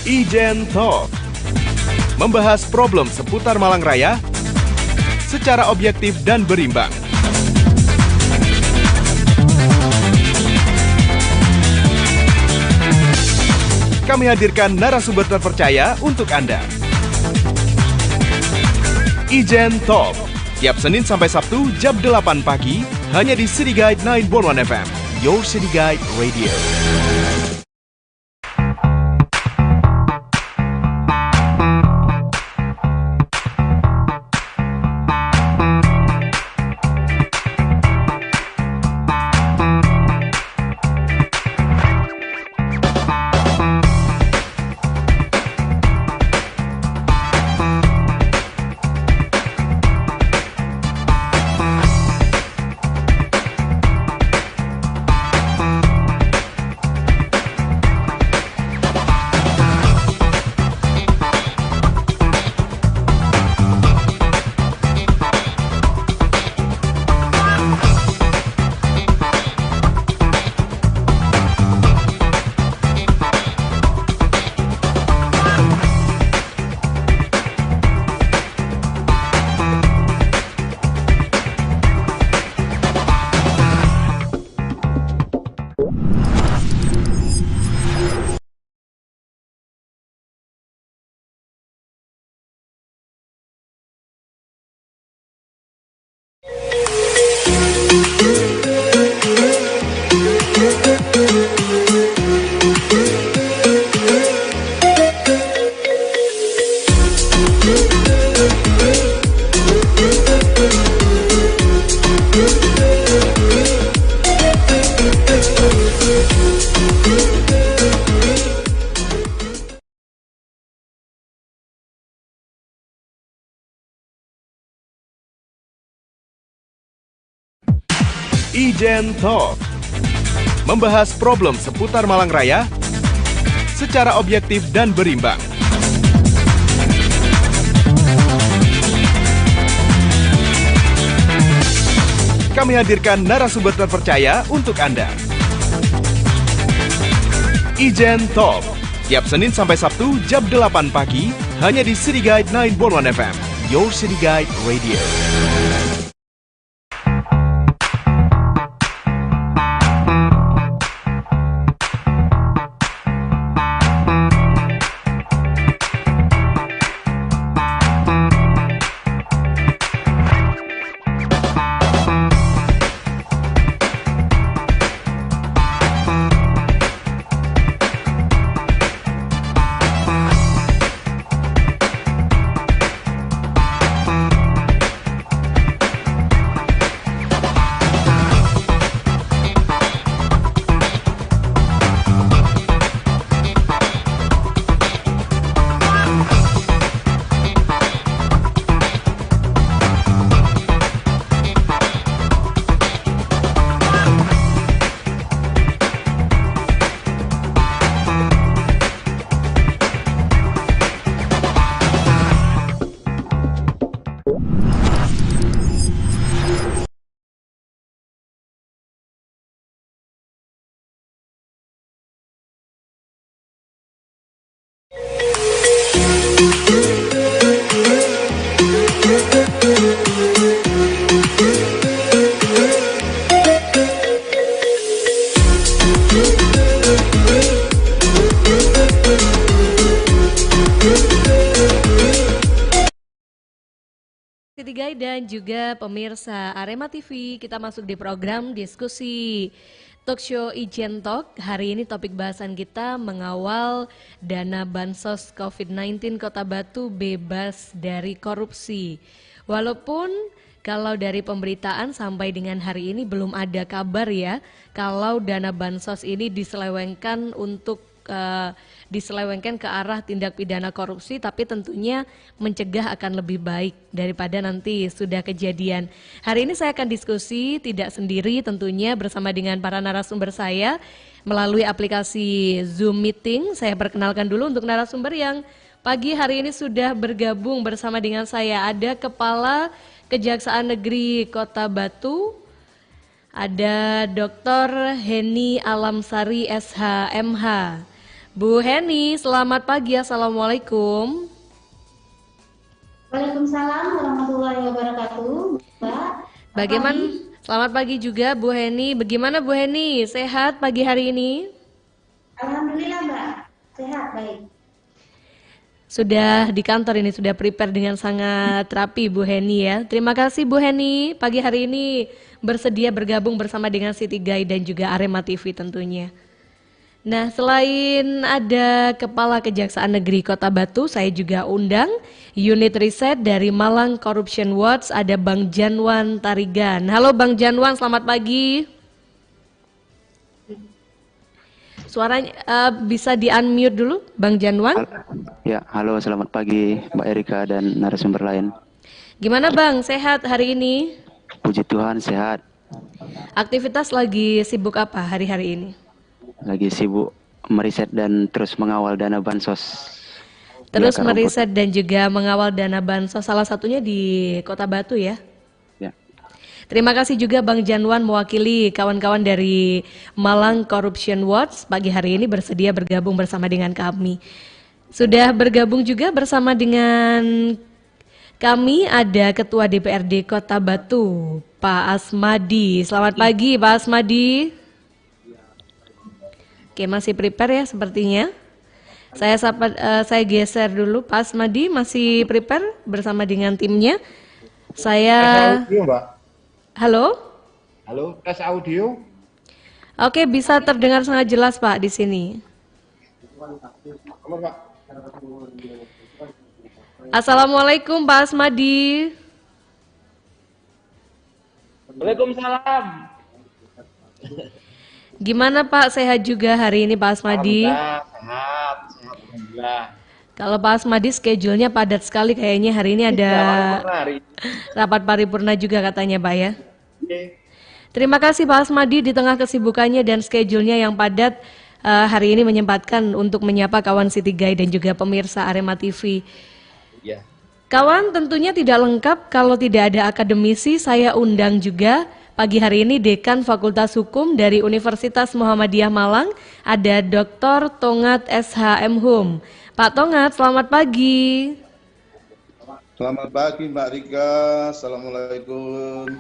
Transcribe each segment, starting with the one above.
Ijen Talk, membahas problem seputar Malang Raya secara objektif dan berimbang. Kami hadirkan narasumber terpercaya untuk Anda. Ijen Talk, tiap Senin sampai Sabtu jam 8 pagi, hanya di City Guide 911 FM, Your City Guide Radio. Ijen Talk, membahas problem seputar Malang Raya secara objektif dan berimbang. Kami hadirkan narasumber terpercaya untuk Anda. Ijen Talk, tiap Senin sampai Sabtu jam 8 pagi, hanya di City Guide 911 FM, Your City Guide Radio. Dan juga pemirsa Arema TV, kita masuk di program diskusi Talk Show Ijen Talk. Hari ini topik bahasan kita mengawal dana bansos COVID-19 Kota Batu bebas dari korupsi. Walaupun kalau dari pemberitaan sampai dengan hari ini belum ada kabar ya kalau dana bansos ini diselewengkan untuk diselewengkan ke arah tindak pidana korupsi, tapi tentunya mencegah akan lebih baik daripada nanti sudah kejadian. Hari ini saya akan diskusi tidak sendiri tentunya bersama dengan para narasumber saya melalui aplikasi Zoom Meeting. Saya perkenalkan dulu untuk narasumber yang pagi hari ini sudah bergabung bersama dengan saya. Ada Kepala Kejaksaan Negeri Kota Batu, ada Dr. Heni Alamsari SH MH. Bu Heni, selamat pagi. Assalamualaikum. Waalaikumsalam warahmatullahi wabarakatuh, Mbak. Bagaimana? Selamat pagi juga Bu Heni. Bagaimana Bu Heni? Sehat pagi hari ini? Alhamdulillah, Mbak. Sehat, baik. Sudah di kantor ini, sudah prepare dengan sangat rapi Bu Heni ya. Terima kasih Bu Heni, pagi hari ini bersedia bergabung bersama dengan City Guide dan juga Arema TV tentunya. Nah, selain ada Kepala Kejaksaan Negeri Kota Batu, saya juga undang unit riset dari Malang Corruption Watch, ada Bang Janwan Tarigan. Halo Bang Janwan, selamat pagi. Suaranya bisa di-unmute dulu, Bang Janwan? Ya, halo, selamat pagi Mbak Erika dan narasumber lain. Gimana Bang, sehat hari ini? Puji Tuhan, sehat. Aktivitas lagi sibuk apa hari-hari ini? Lagi sibuk meriset dan terus mengawal dana bansos. Terus Akar Rumput. meriset dan juga mengawal dana bansos, salah satunya di Kota Batu ya? Ya. Terima kasih juga Bang Janwan mewakili kawan-kawan dari Malang Corruption Watch pagi hari ini bersedia bergabung bersama dengan kami. Sudah bergabung juga bersama dengan kami ada Ketua DPRD Kota Batu, Pak Asmadi. Selamat pagi Pak Asmadi. Oke, masih prepare ya sepertinya. Saya geser dulu, Pak Asmadi masih prepare bersama dengan timnya. Saya Audio, Mbak. Halo? Halo, tes audio. Oke, bisa terdengar sangat jelas Pak di sini. Halo, Pak. Assalamualaikum Pak Asmadi. Waalaikumsalam. Gimana Pak, sehat juga hari ini Pak Asmadi? Sehat, alhamdulillah. Kalau Pak Asmadi schedule-nya padat sekali kayaknya hari ini ada rapat paripurna juga katanya Pak ya. Terima kasih Pak Asmadi di tengah kesibukannya dan schedule-nya yang padat hari ini menyempatkan untuk menyapa kawan City Guide dan juga pemirsa Arema TV. Ya. Kawan, tentunya tidak lengkap kalau tidak ada akademisi. Saya undang juga pagi hari ini Dekan Fakultas Hukum dari Universitas Muhammadiyah Malang, ada Dr. Tongat SHM Hum. Pak Tongat, selamat pagi. Selamat pagi Mbak Rika, Assalamualaikum.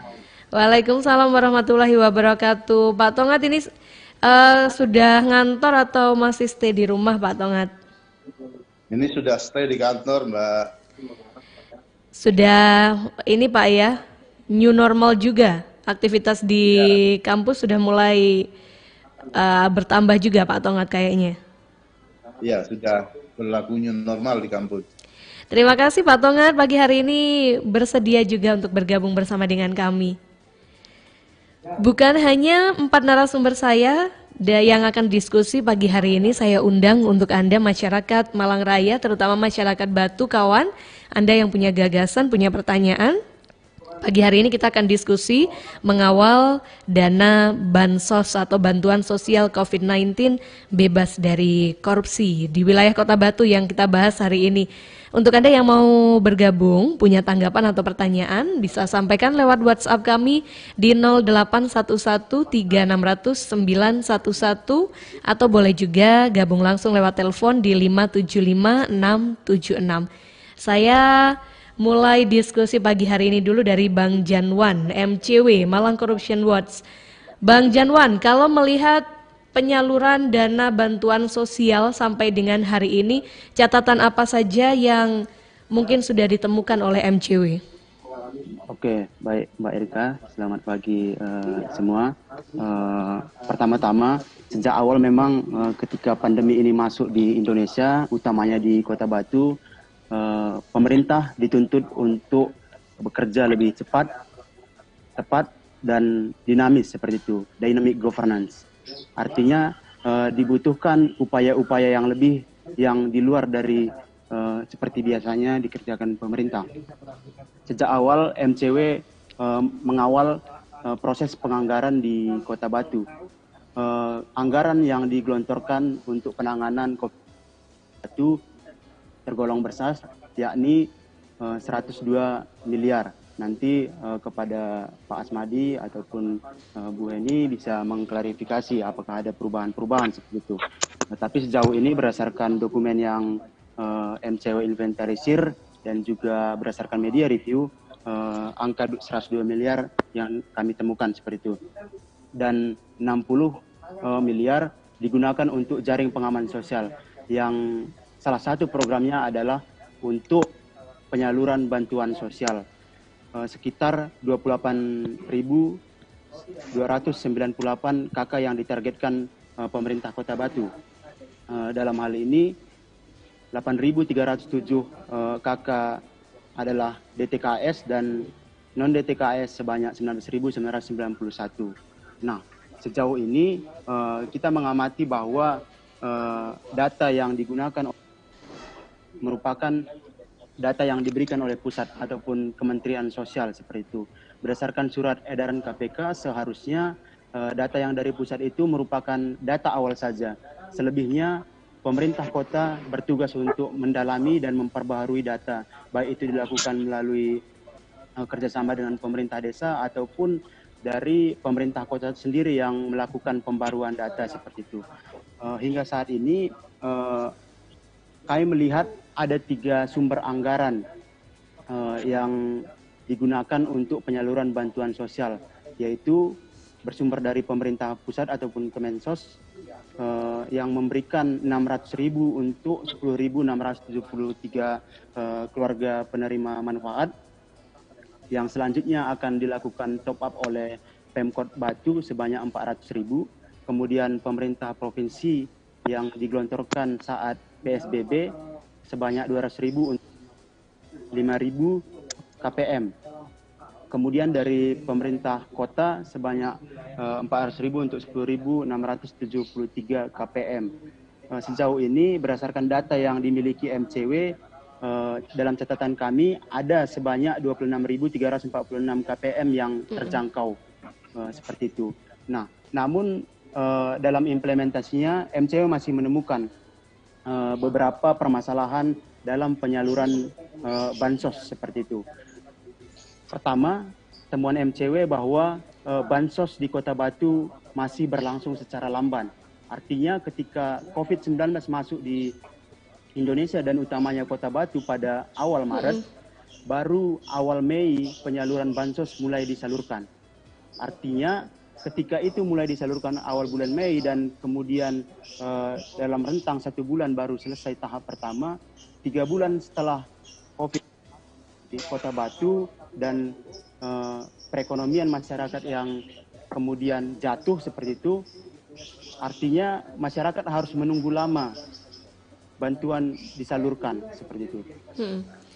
Waalaikumsalam warahmatullahi wabarakatuh. Pak Tongat ini sudah ngantor atau masih stay di rumah Pak Tongat? Ini sudah stay di kantor Mbak. Sudah ini Pak ya, new normal juga. Aktivitas di kampus sudah mulai bertambah juga Pak Tongat kayaknya. Iya, sudah berlakunya normal di kampus. Terima kasih Pak Tongat pagi hari ini bersedia juga untuk bergabung bersama dengan kami. Bukan hanya 4 narasumber saya yang akan diskusi pagi hari ini, saya undang untuk Anda masyarakat Malang Raya, terutama masyarakat Batu kawan, Anda yang punya gagasan, punya pertanyaan. Pagi hari ini kita akan diskusi mengawal dana bansos atau bantuan sosial COVID-19 bebas dari korupsi di wilayah Kota Batu yang kita bahas hari ini. Untuk Anda yang mau bergabung, punya tanggapan atau pertanyaan, bisa sampaikan lewat WhatsApp kami di 081136000911 atau boleh juga gabung langsung lewat telepon di 5756676. Saya mulai diskusi pagi hari ini dulu dari Bang Janwan, MCW, Malang Corruption Watch. Bang Janwan, kalau melihat penyaluran dana bantuan sosial sampai dengan hari ini, catatan apa saja yang mungkin sudah ditemukan oleh MCW? Oke, baik Mbak Erika, selamat pagi semua. Pertama-tama, sejak awal memang ketika pandemi ini masuk di Indonesia, utamanya di Kota Batu, pemerintah dituntut untuk bekerja lebih cepat, tepat, dan dinamis seperti itu, dynamic governance. Artinya dibutuhkan upaya-upaya yang lebih yang di luar dari seperti biasanya dikerjakan pemerintah. Sejak awal MCW mengawal proses penganggaran di Kota Batu. Anggaran yang digelontorkan untuk penanganan COVID-19 Batu tergolong besar, yakni 102 miliar. nanti kepada Pak Asmadi ataupun Bu Heni bisa mengklarifikasi apakah ada perubahan-perubahan seperti itu. Tapi sejauh ini berdasarkan dokumen yang MCW inventarisir dan juga berdasarkan media review, angka 102 miliar yang kami temukan seperti itu. Dan 60 miliar digunakan untuk jaring pengaman sosial yang salah satu programnya adalah untuk penyaluran bantuan sosial. Sekitar 28.298 KK yang ditargetkan pemerintah Kota Batu. Dalam hal ini 8.307 KK adalah DTKS dan non-DTKS sebanyak 19.991. Nah, sejauh ini kita mengamati bahwa data yang digunakan merupakan data yang diberikan oleh pusat ataupun Kementerian Sosial seperti itu. Berdasarkan surat edaran KPK, seharusnya data yang dari pusat itu merupakan data awal saja. Selebihnya pemerintah kota bertugas untuk mendalami dan memperbaharui data, baik itu dilakukan melalui kerjasama dengan pemerintah desa ataupun dari pemerintah kota sendiri yang melakukan pembaruan data seperti itu. Hingga saat ini kami melihat ada 3 sumber anggaran yang digunakan untuk penyaluran bantuan sosial, yaitu bersumber dari pemerintah pusat ataupun Kemensos yang memberikan 600.000 untuk 10.673 keluarga penerima manfaat, yang selanjutnya akan dilakukan top up oleh Pemkot Batu sebanyak 400.000, kemudian pemerintah provinsi yang digelontorkan saat PSBB sebanyak 200.000 untuk 5.000 KPM. Kemudian dari pemerintah kota sebanyak 400.000 untuk 10.673 KPM. Sejauh ini berdasarkan data yang dimiliki MCW, dalam catatan kami ada sebanyak 26.346 KPM yang terjangkau seperti itu. Nah, namun dalam implementasinya MCW masih menemukan beberapa permasalahan dalam penyaluran bansos seperti itu. Pertama, temuan MCW bahwa bansos di Kota Batu masih berlangsung secara lamban. Artinya ketika COVID-19 masuk di Indonesia dan utamanya Kota Batu pada awal Maret, baru awal Mei penyaluran bansos mulai disalurkan. Artinya ketika itu mulai disalurkan awal bulan Mei dan kemudian dalam rentang 1 bulan baru selesai tahap pertama, 3 bulan setelah COVID di Kota Batu dan perekonomian masyarakat yang kemudian jatuh seperti itu, artinya masyarakat harus menunggu lama bantuan disalurkan seperti itu.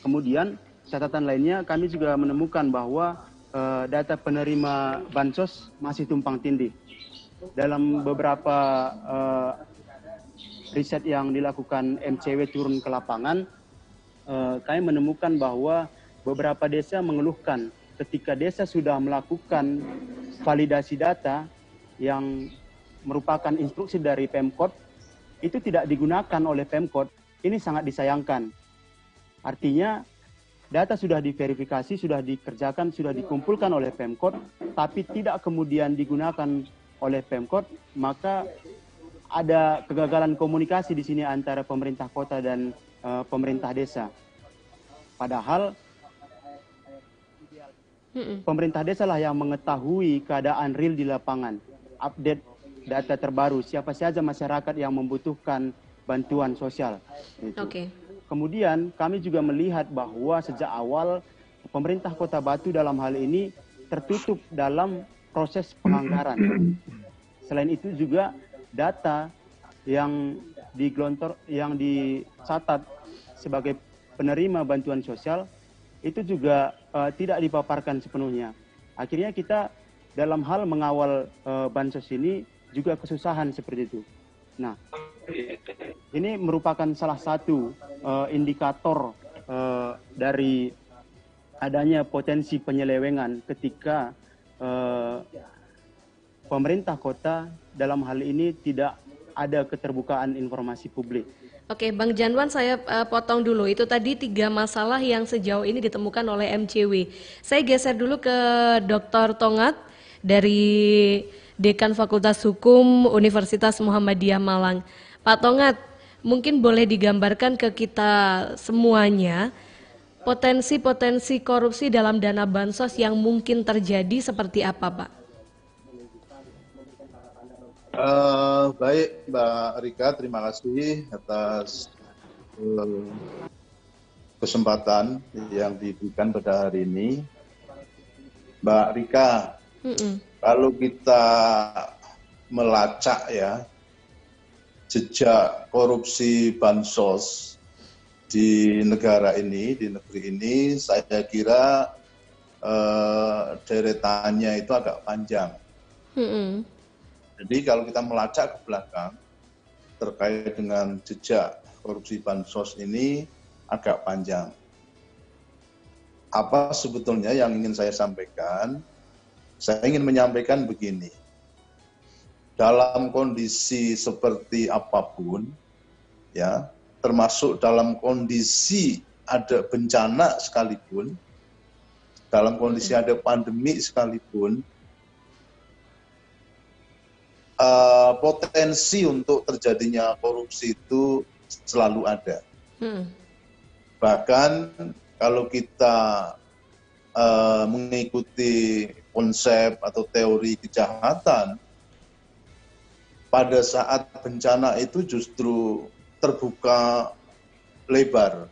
Kemudian catatan lainnya kami juga menemukan bahwa data penerima bansos masih tumpang tindih. Dalam beberapa riset yang dilakukan MCW turun ke lapangan, kami menemukan bahwa beberapa desa mengeluhkan ketika desa sudah melakukan validasi data yang merupakan instruksi dari Pemkot, itu tidak digunakan oleh Pemkot. Ini sangat disayangkan. Artinya data sudah diverifikasi, sudah dikerjakan, sudah dikumpulkan oleh Pemkot, tapi tidak kemudian digunakan oleh Pemkot, maka ada kegagalan komunikasi di sini antara pemerintah kota dan pemerintah desa. Padahal pemerintah desa lah yang mengetahui keadaan real di lapangan, update data terbaru, siapa saja masyarakat yang membutuhkan bantuan sosial. Gitu. Kemudian kami juga melihat bahwa sejak awal pemerintah Kota Batu dalam hal ini tertutup dalam proses penganggaran. Selain itu juga data yang dicatat sebagai penerima bantuan sosial itu juga tidak dipaparkan sepenuhnya. Akhirnya kita dalam hal mengawal bansos ini juga kesusahan seperti itu. Nah, ini merupakan salah satu indikator dari adanya potensi penyelewengan ketika pemerintah kota dalam hal ini tidak ada keterbukaan informasi publik. Oke, Bang Janwan, saya potong dulu. Itu tadi 3 masalah yang sejauh ini ditemukan oleh MCW. Saya geser dulu ke Dr. Tongat dari Dekan Fakultas Hukum Universitas Muhammadiyah Malang. Pak Tongat, mungkin boleh digambarkan ke kita semuanya potensi-potensi korupsi dalam dana bansos yang mungkin terjadi seperti apa, Pak? Baik Mbak Rika, terima kasih atas kesempatan yang diberikan pada hari ini. Mbak Rika, kalau kita melacak ya jejak korupsi bansos di negara ini, di negeri ini, saya kira deretannya itu agak panjang. Jadi kalau kita melacak ke belakang terkait dengan jejak korupsi bansos ini agak panjang. Apa sebetulnya yang ingin saya sampaikan? Saya ingin menyampaikan begini. Dalam kondisi seperti apapun, ya, termasuk dalam kondisi ada bencana sekalipun, dalam kondisi ada pandemi sekalipun, potensi untuk terjadinya korupsi itu selalu ada. Bahkan kalau kita mengikuti konsep atau teori kejahatan, pada saat bencana itu justru terbuka lebar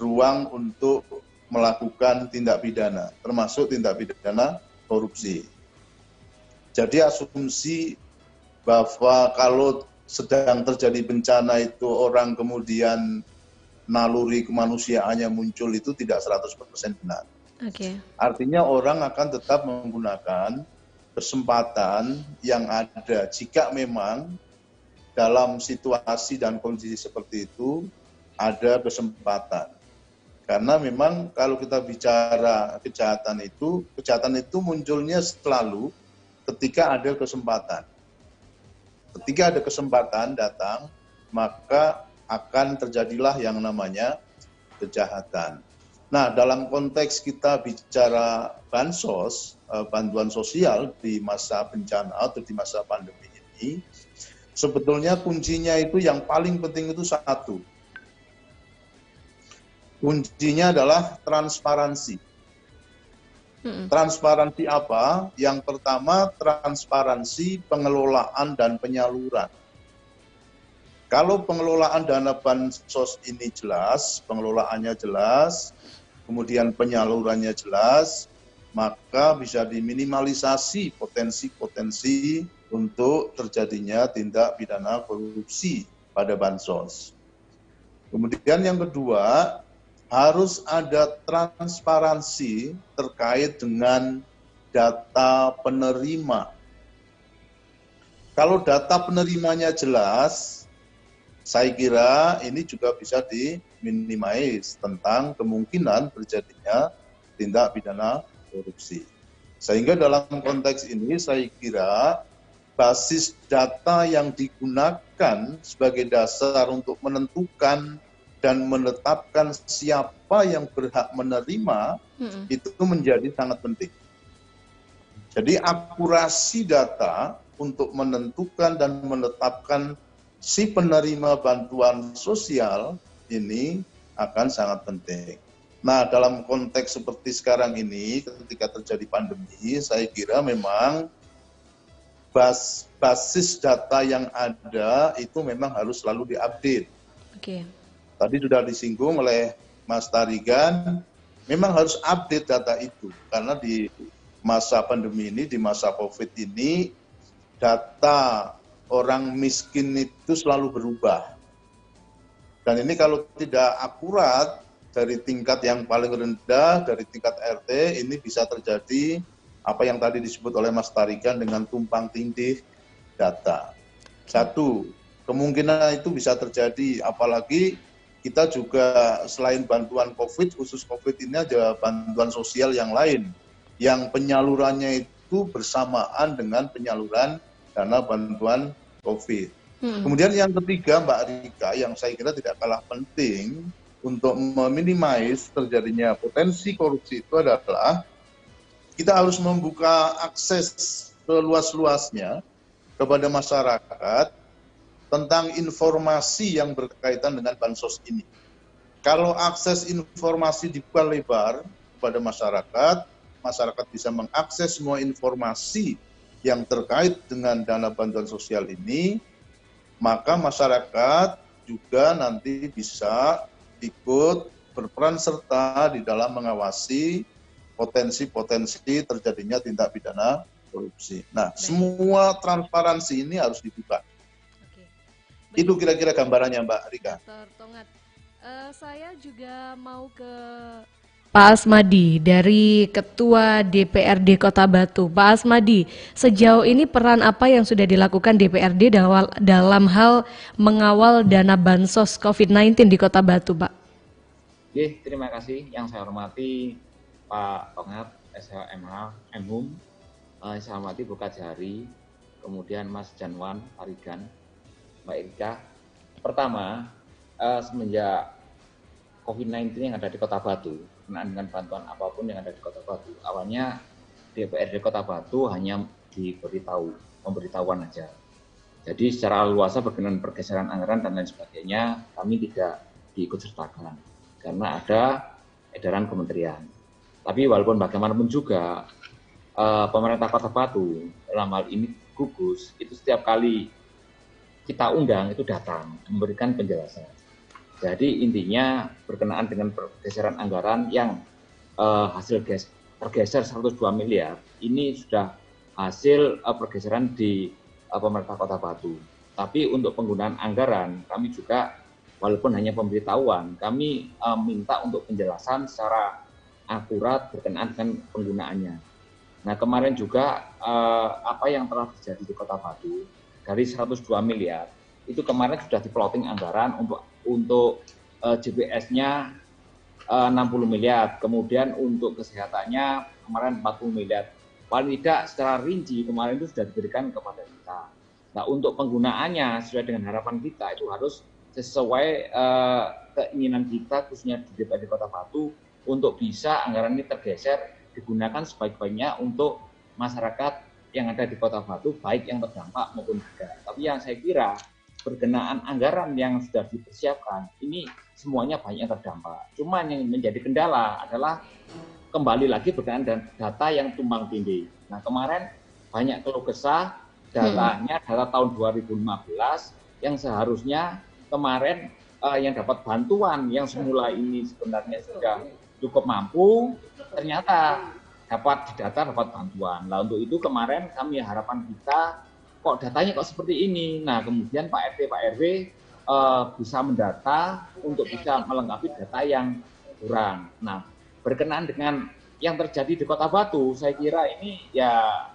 ruang untuk melakukan tindak pidana, termasuk tindak pidana korupsi. Jadi asumsi bahwa kalau sedang terjadi bencana itu orang kemudian naluri kemanusiaannya muncul itu tidak 100% benar. Artinya orang akan tetap menggunakan kesempatan yang ada jika memang dalam situasi dan kondisi seperti itu ada kesempatan. Karena memang kalau kita bicara kejahatan itu munculnya selalu ketika ada kesempatan. Ketika ada kesempatan datang, maka akan terjadilah yang namanya kejahatan. Nah, dalam konteks kita bicara bansos, bantuan sosial di masa bencana atau di masa pandemi ini, sebetulnya kuncinya itu yang paling penting itu satu. Kuncinya adalah transparansi. Transparansi apa? Yang pertama, transparansi pengelolaan dan penyaluran. Kalau pengelolaan dana bansos ini jelas, pengelolaannya jelas, kemudian penyalurannya jelas, maka bisa diminimalisasi potensi-potensi untuk terjadinya tindak pidana korupsi pada bansos. Kemudian yang kedua, harus ada transparansi terkait dengan data penerima. Kalau data penerimanya jelas, saya kira ini juga bisa diminimais tentang kemungkinan terjadinya tindak pidana korupsi. Sehingga dalam konteks ini saya kira basis data yang digunakan sebagai dasar untuk menentukan dan menetapkan siapa yang berhak menerima itu menjadi sangat penting. Jadi akurasi data untuk menentukan dan menetapkan si penerima bantuan sosial ini akan sangat penting. Nah, dalam konteks seperti sekarang ini, ketika terjadi pandemi, saya kira memang basis data yang ada itu memang harus selalu diupdate. Tadi sudah disinggung oleh Mas Tarigan, memang harus update data itu. Karena di masa pandemi ini, di masa COVID ini, data orang miskin itu selalu berubah. Dan ini kalau tidak akurat, dari tingkat yang paling rendah, dari tingkat RT, ini bisa terjadi apa yang tadi disebut oleh Mas Tarigan dengan tumpang tindih data. Satu, kemungkinan itu bisa terjadi, apalagi kita juga selain bantuan COVID, khusus COVID ini ada bantuan sosial yang lain, yang penyalurannya itu bersamaan dengan penyaluran dana bantuan COVID. Kemudian yang ketiga, Mbak Rika, yang saya kira tidak kalah penting untuk meminimais terjadinya potensi korupsi itu adalah kita harus membuka akses seluas-luasnya kepada masyarakat tentang informasi yang berkaitan dengan bansos ini. Kalau akses informasi dibuka lebar kepada masyarakat, masyarakat bisa mengakses semua informasi yang terkait dengan dana bantuan sosial ini, maka masyarakat juga nanti bisa ikut berperan serta di dalam mengawasi potensi-potensi terjadinya tindak pidana korupsi. Nah, semua transparansi ini harus dibuka. Oke. Itu kira-kira gambarannya, Mbak Rika. Dr. Tongat, saya juga mau ke Pak Asmadi dari Ketua DPRD Kota Batu. Pak Asmadi, sejauh ini peran apa yang sudah dilakukan DPRD dalam hal mengawal dana bansos COVID-19 di Kota Batu, Pak? Oke, terima kasih. Yang saya hormati Pak Tongat, SHMH, MHUM, saya hormati Bu Kajari, kemudian Mas Janwan, Arigan, Mbak Erika. Pertama, semenjak COVID-19 yang ada di Kota Batu, dengan bantuan apapun yang ada di Kota Batu. Awalnya DPRD Kota Batu hanya pemberitahuan aja. Jadi secara luasa berkenaan pergeseran anggaran dan lain sebagainya, kami tidak diikut sertakan karena ada edaran kementerian. Tapi walaupun bagaimanapun juga, pemerintah Kota Batu dalam hal ini gugus, itu setiap kali kita undang itu datang memberikan penjelasan. Jadi intinya berkenaan dengan pergeseran anggaran yang hasil tergeser 102 miliar, ini sudah hasil pergeseran di pemerintah Kota Batu. Tapi untuk penggunaan anggaran, kami juga walaupun hanya pemberitahuan, kami minta untuk penjelasan secara akurat berkenaan dengan penggunaannya. Nah kemarin juga apa yang telah terjadi di Kota Batu, dari 102 miliar, itu kemarin sudah di-plotting anggaran untuk JPS-nya 60 miliar, kemudian untuk kesehatannya kemarin 40 miliar. Paling tidak secara rinci kemarin itu sudah diberikan kepada kita. Nah untuk penggunaannya sesuai dengan harapan kita itu harus sesuai keinginan kita khususnya di DPRD Kota Batu untuk bisa anggaran ini tergeser digunakan sebaik-baiknya untuk masyarakat yang ada di Kota Batu, baik yang terdampak maupun tidak. Tapi yang saya kira berkenaan anggaran yang sudah dipersiapkan, ini semuanya banyak yang terdampak. Cuman yang menjadi kendala adalah kembali lagi berkenaan dengan data yang tumpang tindih. Nah kemarin banyak keluh kesah, datanya data tahun 2015 yang seharusnya kemarin yang dapat bantuan yang semula ini sebenarnya sudah cukup mampu, ternyata dapat bantuan. Nah untuk itu kemarin kami harapan kita kok datanya kok seperti ini. Nah kemudian Pak RT, Pak RW bisa mendata untuk bisa melengkapi data yang kurang. Nah berkenaan dengan yang terjadi di Kota Batu, saya kira ini ya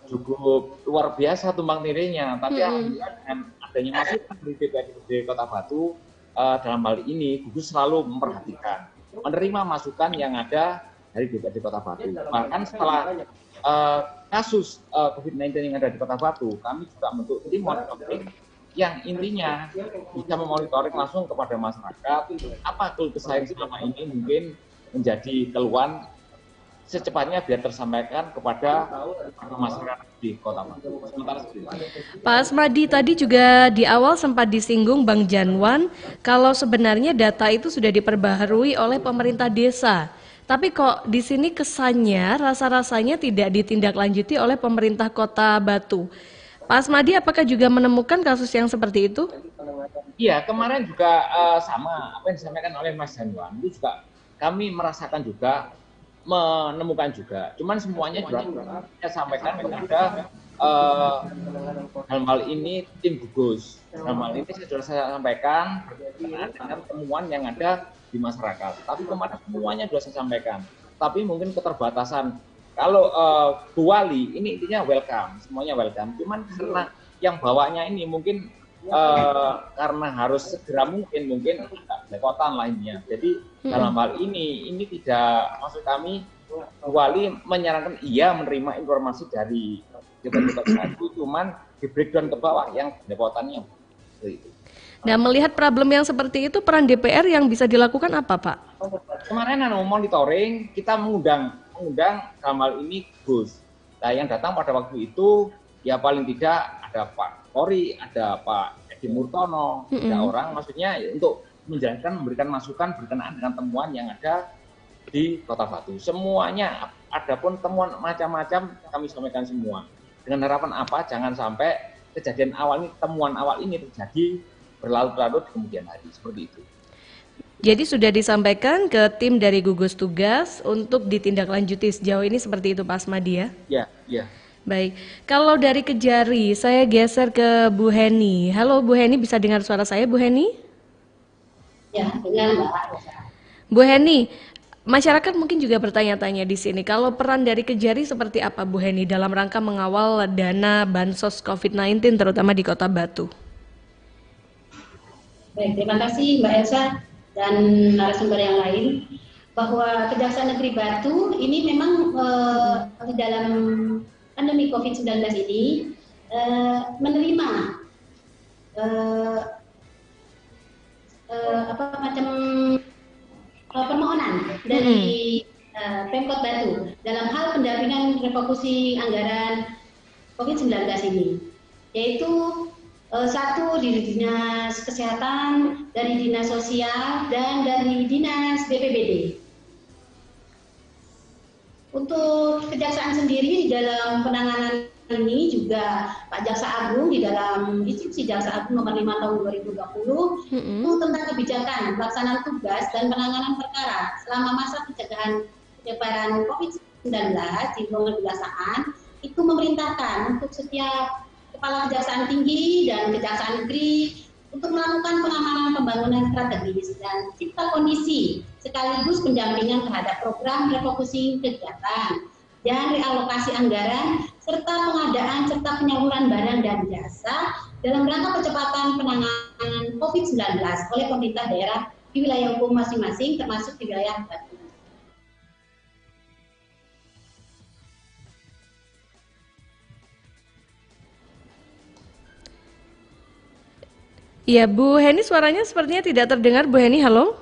cukup luar biasa tumpang tindihnya. Tapi alhamdulillah dengan adanya masukan dari DPRD Kota Batu dalam hal ini gugus selalu memperhatikan, menerima masukan yang ada dari DPRD Kota Batu. Bahkan setelah kasus COVID-19 yang ada di Kota Batu, kami juga membentuk tim monitoring yang intinya bisa memonitoring langsung kepada masyarakat apa keluh kesah yang selama ini mungkin menjadi keluhan secepatnya biar tersampaikan kepada masyarakat di Kota Batu. Pak Asmadi, tadi juga di awal sempat disinggung Bang Janwan kalau sebenarnya data itu sudah diperbaharui oleh pemerintah desa. Tapi kok di sini kesannya rasa-rasanya tidak ditindaklanjuti oleh pemerintah Kota Batu. Pak Asmadi, apakah juga menemukan kasus yang seperti itu? Iya, kemarin juga sama apa yang disampaikan oleh Mas Janwan, itu juga kami merasakan juga, menemukan juga. Cuman semuanya juga saya sampaikan kepada dalam hal ini tim gugus. Dalam hal ini saya sampaikan dengan temuan yang ada di masyarakat. Tapi kemarin semuanya sudah saya sampaikan. Tapi mungkin keterbatasan. Kalau Bu Wali ini intinya welcome, semuanya welcome. Cuman karena yang bawanya ini mungkin karena harus segera mungkin agak belepotan lainnya. Jadi dalam hal ini tidak, maksud kami Bu Wali menyarankan iya menerima informasi dari Jabat-Jabat Batu, cuman di breakdown ke bawah yang pendapatannya seperti itu. Nah, melihat problem yang seperti itu, peran DPR yang bisa dilakukan apa, Pak? Kemarin monitoring, kita mengundang dalam hal ini Gus. Nah, yang datang pada waktu itu, ya paling tidak ada Pak Polri, ada Pak Edi Murtono, ada orang, maksudnya untuk menjalankan, memberikan masukan berkenaan dengan temuan yang ada di Kota Batu. Semuanya, adapun temuan macam-macam kami sampaikan semua. Dengan harapan apa? Jangan sampai kejadian awal ini, temuan awal ini terjadi berlarut-larut di kemudian hari, seperti itu. Jadi sudah disampaikan ke tim dari gugus tugas untuk ditindaklanjuti sejauh ini seperti itu, Pak Asmadi ya? Ya. Baik, kalau dari Kejari, saya geser ke Bu Heni. Halo Bu Heni, bisa dengar suara saya Bu Heni? Ya, dengar Mbak. Bu Heni, masyarakat mungkin juga bertanya-tanya di sini, kalau peran dari Kejari seperti apa Bu Heni dalam rangka mengawal dana bansos COVID-19 terutama di Kota Batu? Baik, terima kasih Mbak Elsa dan narasumber yang lain, bahwa Kejaksaan Negeri Batu ini memang di dalam pandemi COVID-19 ini menerima permohonan dari Pemkot Batu dalam hal pendampingan refokusi anggaran COVID-19 ini, yaitu satu dari Dinas Kesehatan, dari Dinas Sosial, dan dari Dinas BPBD. Untuk Kejaksaan sendiri di dalam penanganan ini juga Pak Jaksa Agung di dalam Instruksi Jaksa Agung nomor 5 tahun 2020 itu tentang kebijakan pelaksanaan tugas dan penanganan perkara selama masa penyebaran COVID-19 di lingkungan kejaksaan, itu memerintahkan untuk setiap Kepala Kejaksaan Tinggi dan Kejaksaan Negeri untuk melakukan pengamanan pembangunan strategis dan cipta kondisi sekaligus pendampingan terhadap program refokusi kegiatan dan realokasi anggaran serta pengadaan serta penyaluran barang dan jasa dalam rangka percepatan penanganan COVID-19 oleh pemerintah daerah di wilayah hukum masing-masing termasuk di wilayah Batu. Ya, Bu Heni suaranya sepertinya tidak terdengar. Bu Heni, halo?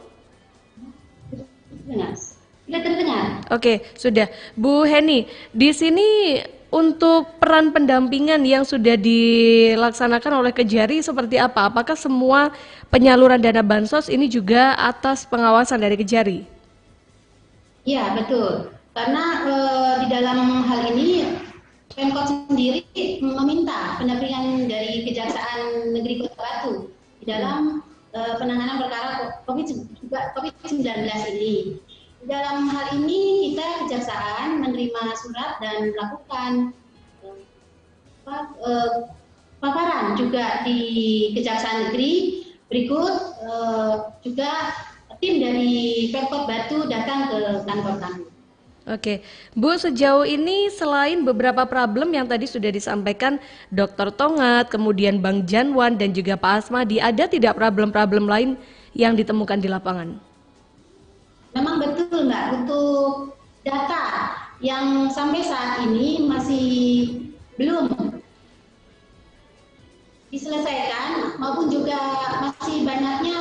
Tidak terdengar. Oke, sudah. Bu Heni, di sini untuk peran pendampingan yang sudah dilaksanakan oleh Kejari seperti apa? Apakah semua penyaluran dana bansos ini juga atas pengawasan dari Kejari? Ya, betul. Karena di dalam hal ini Pemkot sendiri meminta pendampingan dari Kejaksaan Negeri Kota Batu di dalam penanganan perkara COVID-19 ini. Di dalam hal ini kita Kejaksaan menerima surat dan melakukan paparan juga di Kejaksaan Negeri. Berikut juga tim dari Pemkot Batu datang ke kantor kami. Oke, Bu, sejauh ini selain beberapa problem yang tadi sudah disampaikan Dr. Tongat, kemudian Bang Janwan dan juga Pak Asmadi, ada tidak problem-problem lain yang ditemukan di lapangan? Memang betul Mbak, untuk data yang sampai saat ini masih belum diselesaikan maupun juga masih banyaknya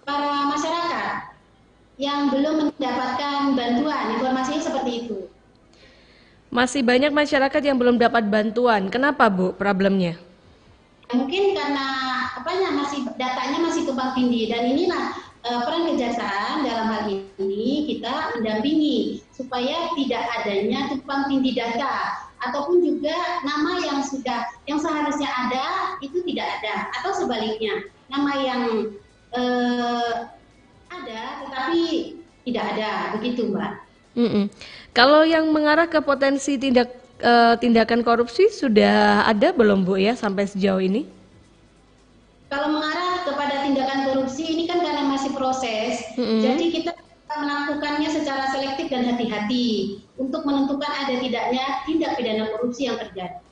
para masyarakat yang belum mendapatkan bantuan, informasinya seperti itu. Masih banyak masyarakat yang belum dapat bantuan. Kenapa, Bu, problemnya? Mungkin karena datanya masih tumpang tindih, dan inilah peran kejaksaan dalam hal ini kita mendampingi supaya tidak adanya tumpang tindih data ataupun juga nama yang seharusnya ada itu tidak ada, atau sebaliknya nama yang ada tetapi tidak ada, begitu Mbak. Kalau yang mengarah ke potensi tindakan korupsi sudah ada belum Bu ya sampai sejauh ini? Kalau mengarah kepada tindakan korupsi ini kan karena masih proses, jadi kita melakukannya secara selektif dan hati-hati untuk menentukan ada tidaknya tindak pidana korupsi yang terjadi.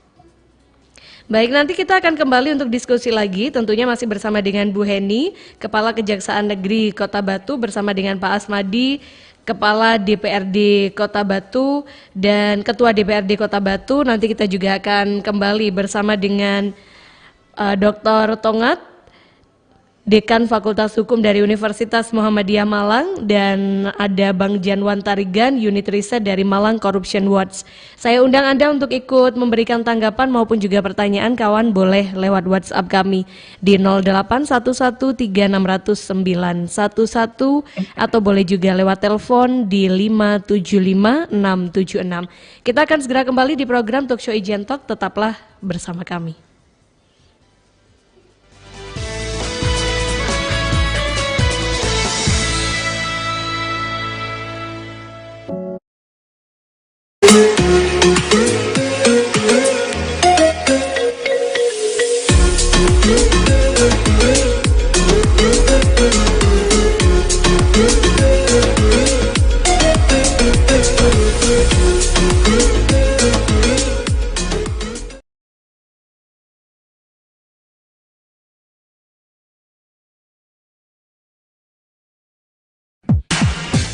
Baik, nanti kita akan kembali untuk diskusi lagi, tentunya masih bersama dengan Bu Heni, Kepala Kejaksaan Negeri Kota Batu, bersama dengan Pak Asmadi, Kepala DPRD Kota Batu dan Ketua DPRD Kota Batu. Nanti kita juga akan kembali bersama dengan Dr. Tongat, Dekan Fakultas Hukum dari Universitas Muhammadiyah Malang, dan ada Bang Janwan Tarigan, Unit Riset dari Malang Corruption Watch. Saya undang Anda untuk ikut memberikan tanggapan maupun juga pertanyaan. Kawan boleh lewat WhatsApp kami di 0811360911 atau boleh juga lewat telepon di 5755676. Kita akan segera kembali di program Talkshow Ijen Talk. Tetaplah bersama kami.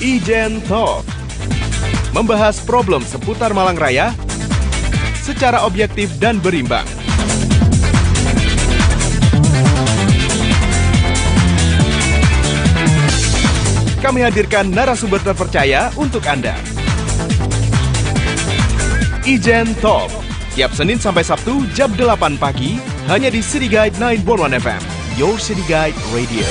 Ijen Talk, membahas problem seputar Malang Raya secara objektif dan berimbang. Kami hadirkan narasumber terpercaya untuk Anda. Ijen Talk, tiap Senin sampai Sabtu jam 8 pagi, hanya di City Guide 911 FM, Your City Guide Radio.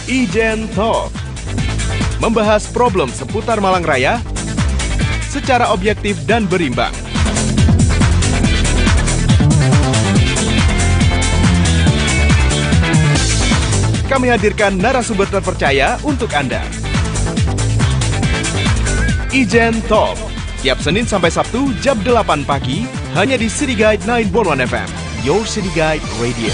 Ijen Talk, membahas problem seputar Malang Raya secara objektif dan berimbang. Kami hadirkan narasumber terpercaya untuk Anda. Ijen Talk, tiap Senin sampai Sabtu jam 8 pagi, hanya di City Guide 911 FM, Your City Guide Radio.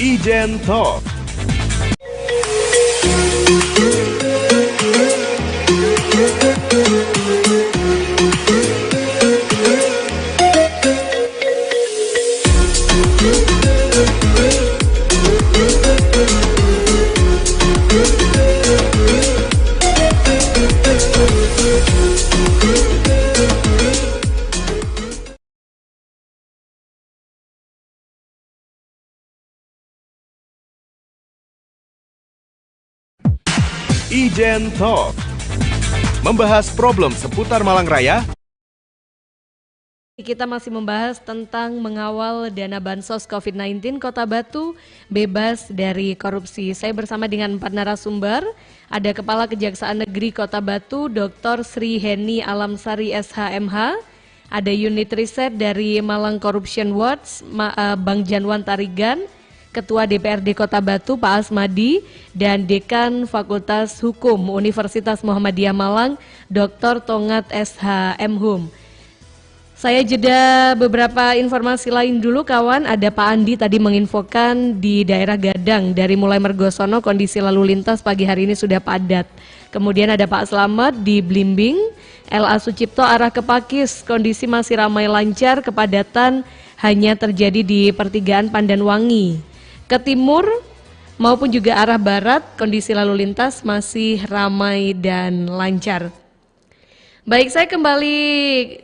Ijen Talk. Ijen Talk, membahas problem seputar Malang Raya. Kita masih membahas tentang mengawal dana bansos COVID-19 Kota Batu bebas dari korupsi. Saya bersama dengan 4 narasumber. Ada Kepala Kejaksaan Negeri Kota Batu, Dr. Sri Heni Alamsari SHMH. Ada unit riset dari Malang Corruption Watch, Bang Janwan Tarigan. Ketua DPRD Kota Batu Pak Asmadi, dan Dekan Fakultas Hukum Universitas Muhammadiyah Malang Dr. Tongat SH Mhum. Saya jeda beberapa informasi lain dulu kawan. Ada Pak Andi tadi menginfokan di daerah Gadang dari mulai Mergosono kondisi lalu lintas pagi hari ini sudah padat. Kemudian ada Pak Slamet di Blimbing, LA Sucipto arah ke Pakis kondisi masih ramai lancar, kepadatan hanya terjadi di pertigaan Pandanwangi. Ke timur maupun juga arah barat, kondisi lalu lintas masih ramai dan lancar. Baik, saya kembali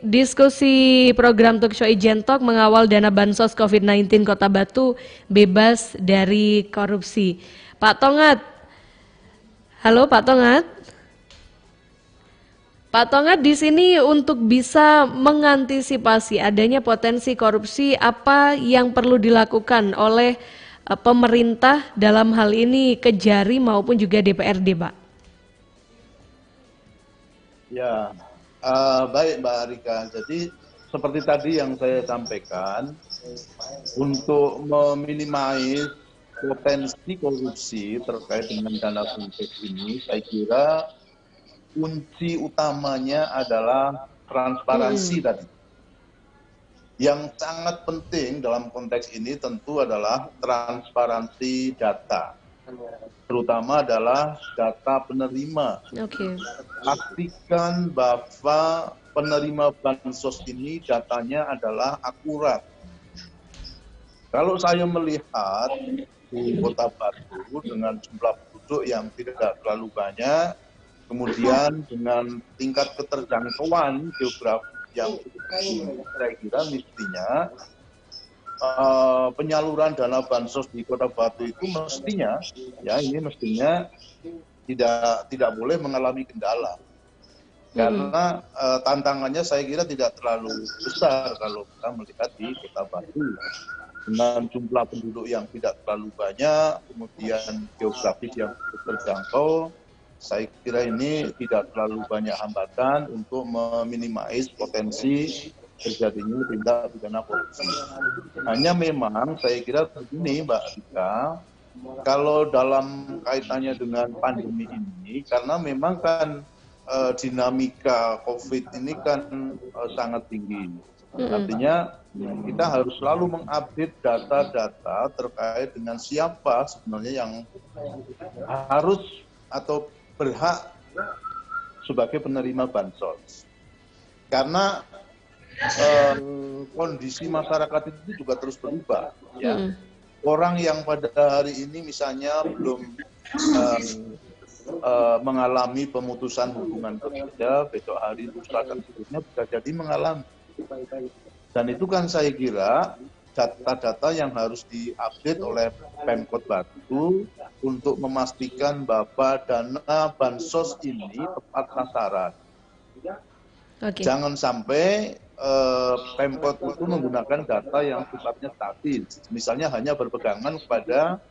diskusi program Talkshow Ijen Talk mengawal dana bansos COVID-19 Kota Batu bebas dari korupsi. Pak Tongat, halo Pak Tongat. Pak Tongat, di sini untuk bisa mengantisipasi adanya potensi korupsi, apa yang perlu dilakukan oleh pemerintah dalam hal ini Kejari maupun juga DPRD, Pak? Ya, baik Mbak Rika. Jadi seperti tadi yang saya sampaikan, untuk meminimais potensi korupsi terkait dengan dana bansos ini, saya kira kunci utamanya adalah transparansi tadi. Yang sangat penting dalam konteks ini tentu adalah transparansi data, terutama adalah data penerima. Pastikan bahwa penerima bansos ini datanya adalah akurat. Kalau saya melihat di Kota Batu dengan jumlah penduduk yang tidak terlalu banyak, kemudian dengan tingkat keterjangkauan geografis yang saya kira mestinya penyaluran dana bansos di Kota Batu itu mestinya tidak boleh mengalami kendala, karena tantangannya saya kira tidak terlalu besar kalau kita melihat di Kota Batu dengan jumlah penduduk yang tidak terlalu banyak, kemudian geografis yang terjangkau. Saya kira ini tidak terlalu banyak hambatan untuk meminimais potensi terjadinya tindak pidana korupsi. Hanya memang saya kira begini Mbak Rika, kalau dalam kaitannya dengan pandemi ini, karena memang kan dinamika COVID ini kan sangat tinggi. Artinya kita harus selalu mengupdate data-data terkait dengan siapa sebenarnya yang harus atau berhak sebagai penerima bansos. Karena kondisi masyarakat itu juga terus berubah. Ya. Orang yang pada hari ini misalnya belum mengalami pemutusan hubungan kerja, besok hari lusa dan seterusnya bisa jadi mengalami. Dan itu kan saya kira data-data yang harus diupdate oleh Pemkot Batu untuk memastikan bahwa dana bansos ini tepat sasaran. Jangan sampai Pemkot itu menggunakan data yang sifatnya statis, misalnya hanya berpegangan kepada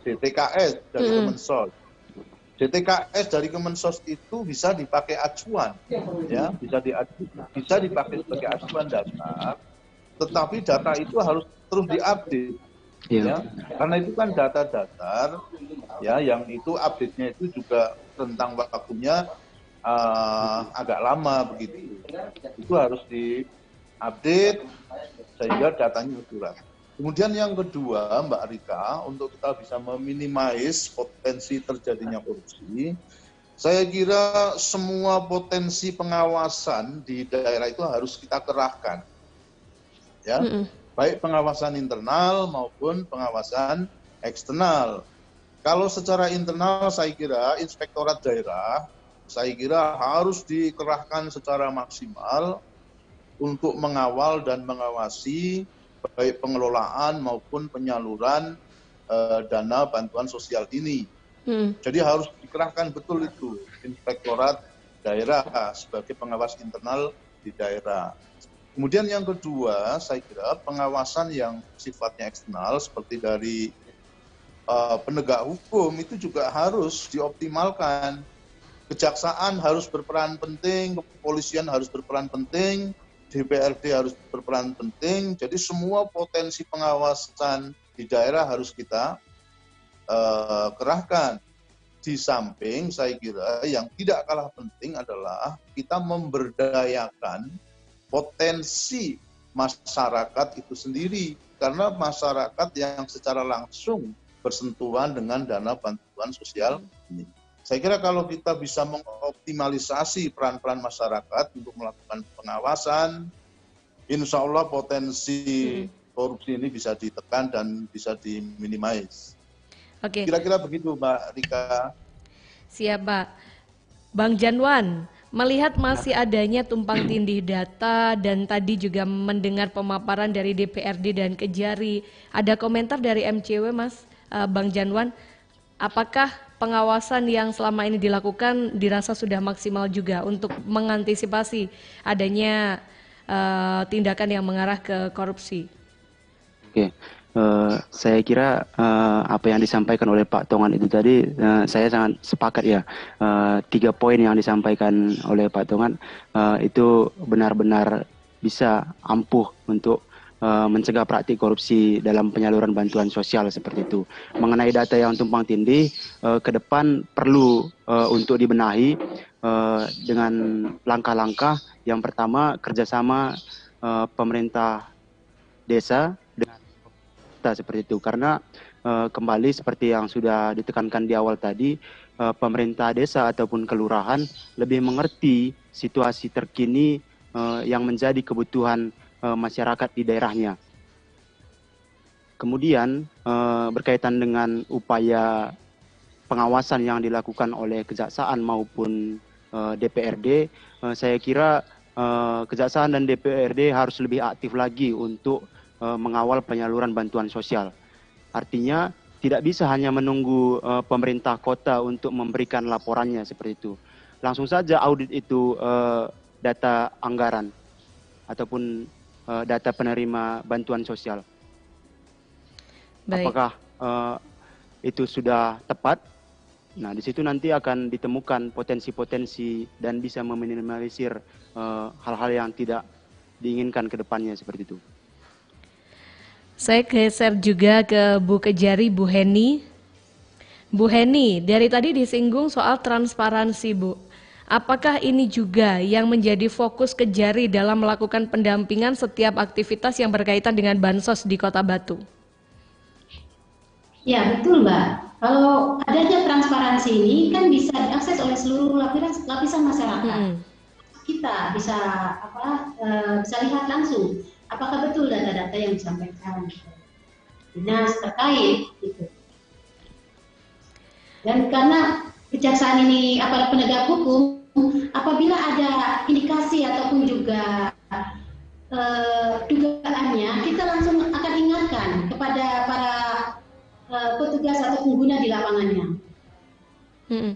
DTKS dari Kemensos. DTKS dari Kemensos itu bisa dipakai acuan, ya, bisa dipakai sebagai acuan dasar. Tetapi data itu harus terus diupdate, ya, karena itu kan data dasar, ya, yang itu update-nya itu juga tentang waktunya agak lama begitu. Itu harus diupdate sehingga datanya akurat. Kemudian yang kedua, Mbak Rika, untuk kita bisa meminimais potensi terjadinya korupsi, saya kira semua potensi pengawasan di daerah itu harus kita kerahkan, ya, baik pengawasan internal maupun pengawasan eksternal. Kalau secara internal, saya kira inspektorat daerah, saya kira harus dikerahkan secara maksimal untuk mengawal dan mengawasi baik pengelolaan maupun penyaluran dana bantuan sosial ini. Jadi harus dikerahkan betul itu inspektorat daerah sebagai pengawas internal di daerah. Kemudian yang kedua, saya kira pengawasan yang sifatnya eksternal seperti dari penegak hukum itu juga harus dioptimalkan. Kejaksaan harus berperan penting, kepolisian harus berperan penting, DPRD harus berperan penting. Jadi semua potensi pengawasan di daerah harus kita kerahkan. Di samping saya kira yang tidak kalah penting adalah kita memberdayakan potensi masyarakat itu sendiri. Karena masyarakat yang secara langsung bersentuhan dengan dana bantuan sosial ini. Saya kira kalau kita bisa mengoptimalisasi peran-peran masyarakat untuk melakukan pengawasan, insya Allah potensi korupsi ini bisa ditekan dan bisa diminimais. Oke. Kira-kira begitu, Mbak Rika. Siap, Pak. Bang Janwan, melihat masih adanya tumpang tindih data dan tadi juga mendengar pemaparan dari DPRD dan Kejari, ada komentar dari MCW, Mas Bang Janwan, apakah pengawasan yang selama ini dilakukan dirasa sudah maksimal juga untuk mengantisipasi adanya tindakan yang mengarah ke korupsi? Oke, saya kira apa yang disampaikan oleh Pak Tongan itu tadi, saya sangat sepakat ya. 3 poin yang disampaikan oleh Pak Tongan itu benar-benar bisa ampuh untuk mencegah praktik korupsi dalam penyaluran bantuan sosial seperti itu. Mengenai data yang tumpang tindih, ke depan perlu untuk dibenahi dengan langkah-langkah. Yang pertama, kerjasama pemerintah desa dengan pemerintah seperti itu. Karena kembali seperti yang sudah ditekankan di awal tadi, pemerintah desa ataupun kelurahan lebih mengerti situasi terkini yang menjadi kebutuhan masyarakat di daerahnya. Kemudian berkaitan dengan upaya pengawasan yang dilakukan oleh Kejaksaan maupun DPRD, saya kira Kejaksaan dan DPRD harus lebih aktif lagi untuk mengawal penyaluran bantuan sosial. Artinya tidak bisa hanya menunggu pemerintah kota untuk memberikan laporannya seperti itu. Langsung saja audit itu data anggaran ataupun data penerima bantuan sosial. Baik. Apakah itu sudah tepat? Nah, di situ nanti akan ditemukan potensi-potensi dan bisa meminimalisir hal-hal yang tidak diinginkan ke depannya seperti itu. Saya geser juga ke Bu Kejari, Bu Heni. Bu Heni, dari tadi disinggung soal transparansi, Bu. Apakah ini juga yang menjadi fokus Kejari dalam melakukan pendampingan setiap aktivitas yang berkaitan dengan bansos di Kota Batu? Ya, betul, Mbak. Kalau adanya transparansi ini kan bisa diakses oleh seluruh lapisan masyarakat. Kita bisa bisa lihat langsung apakah betul data-data yang disampaikan dinas terkait gitu. Dan karena Kejaksaan ini aparat penegak hukum, apabila ada indikasi ataupun juga dugaannya, kita langsung akan ingatkan kepada para petugas atau pengguna di lapangannya.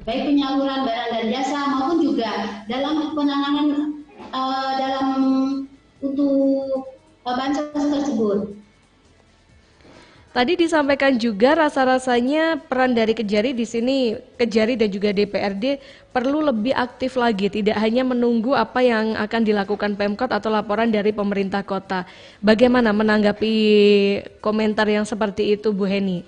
Baik penyaluran barang dan jasa maupun juga dalam penanganan dalam untuk bansos tersebut. Tadi disampaikan juga rasa-rasanya peran dari Kejari di sini, Kejari dan juga DPRD perlu lebih aktif lagi, tidak hanya menunggu apa yang akan dilakukan Pemkot atau laporan dari pemerintah kota. Bagaimana menanggapi komentar yang seperti itu, Bu Heni?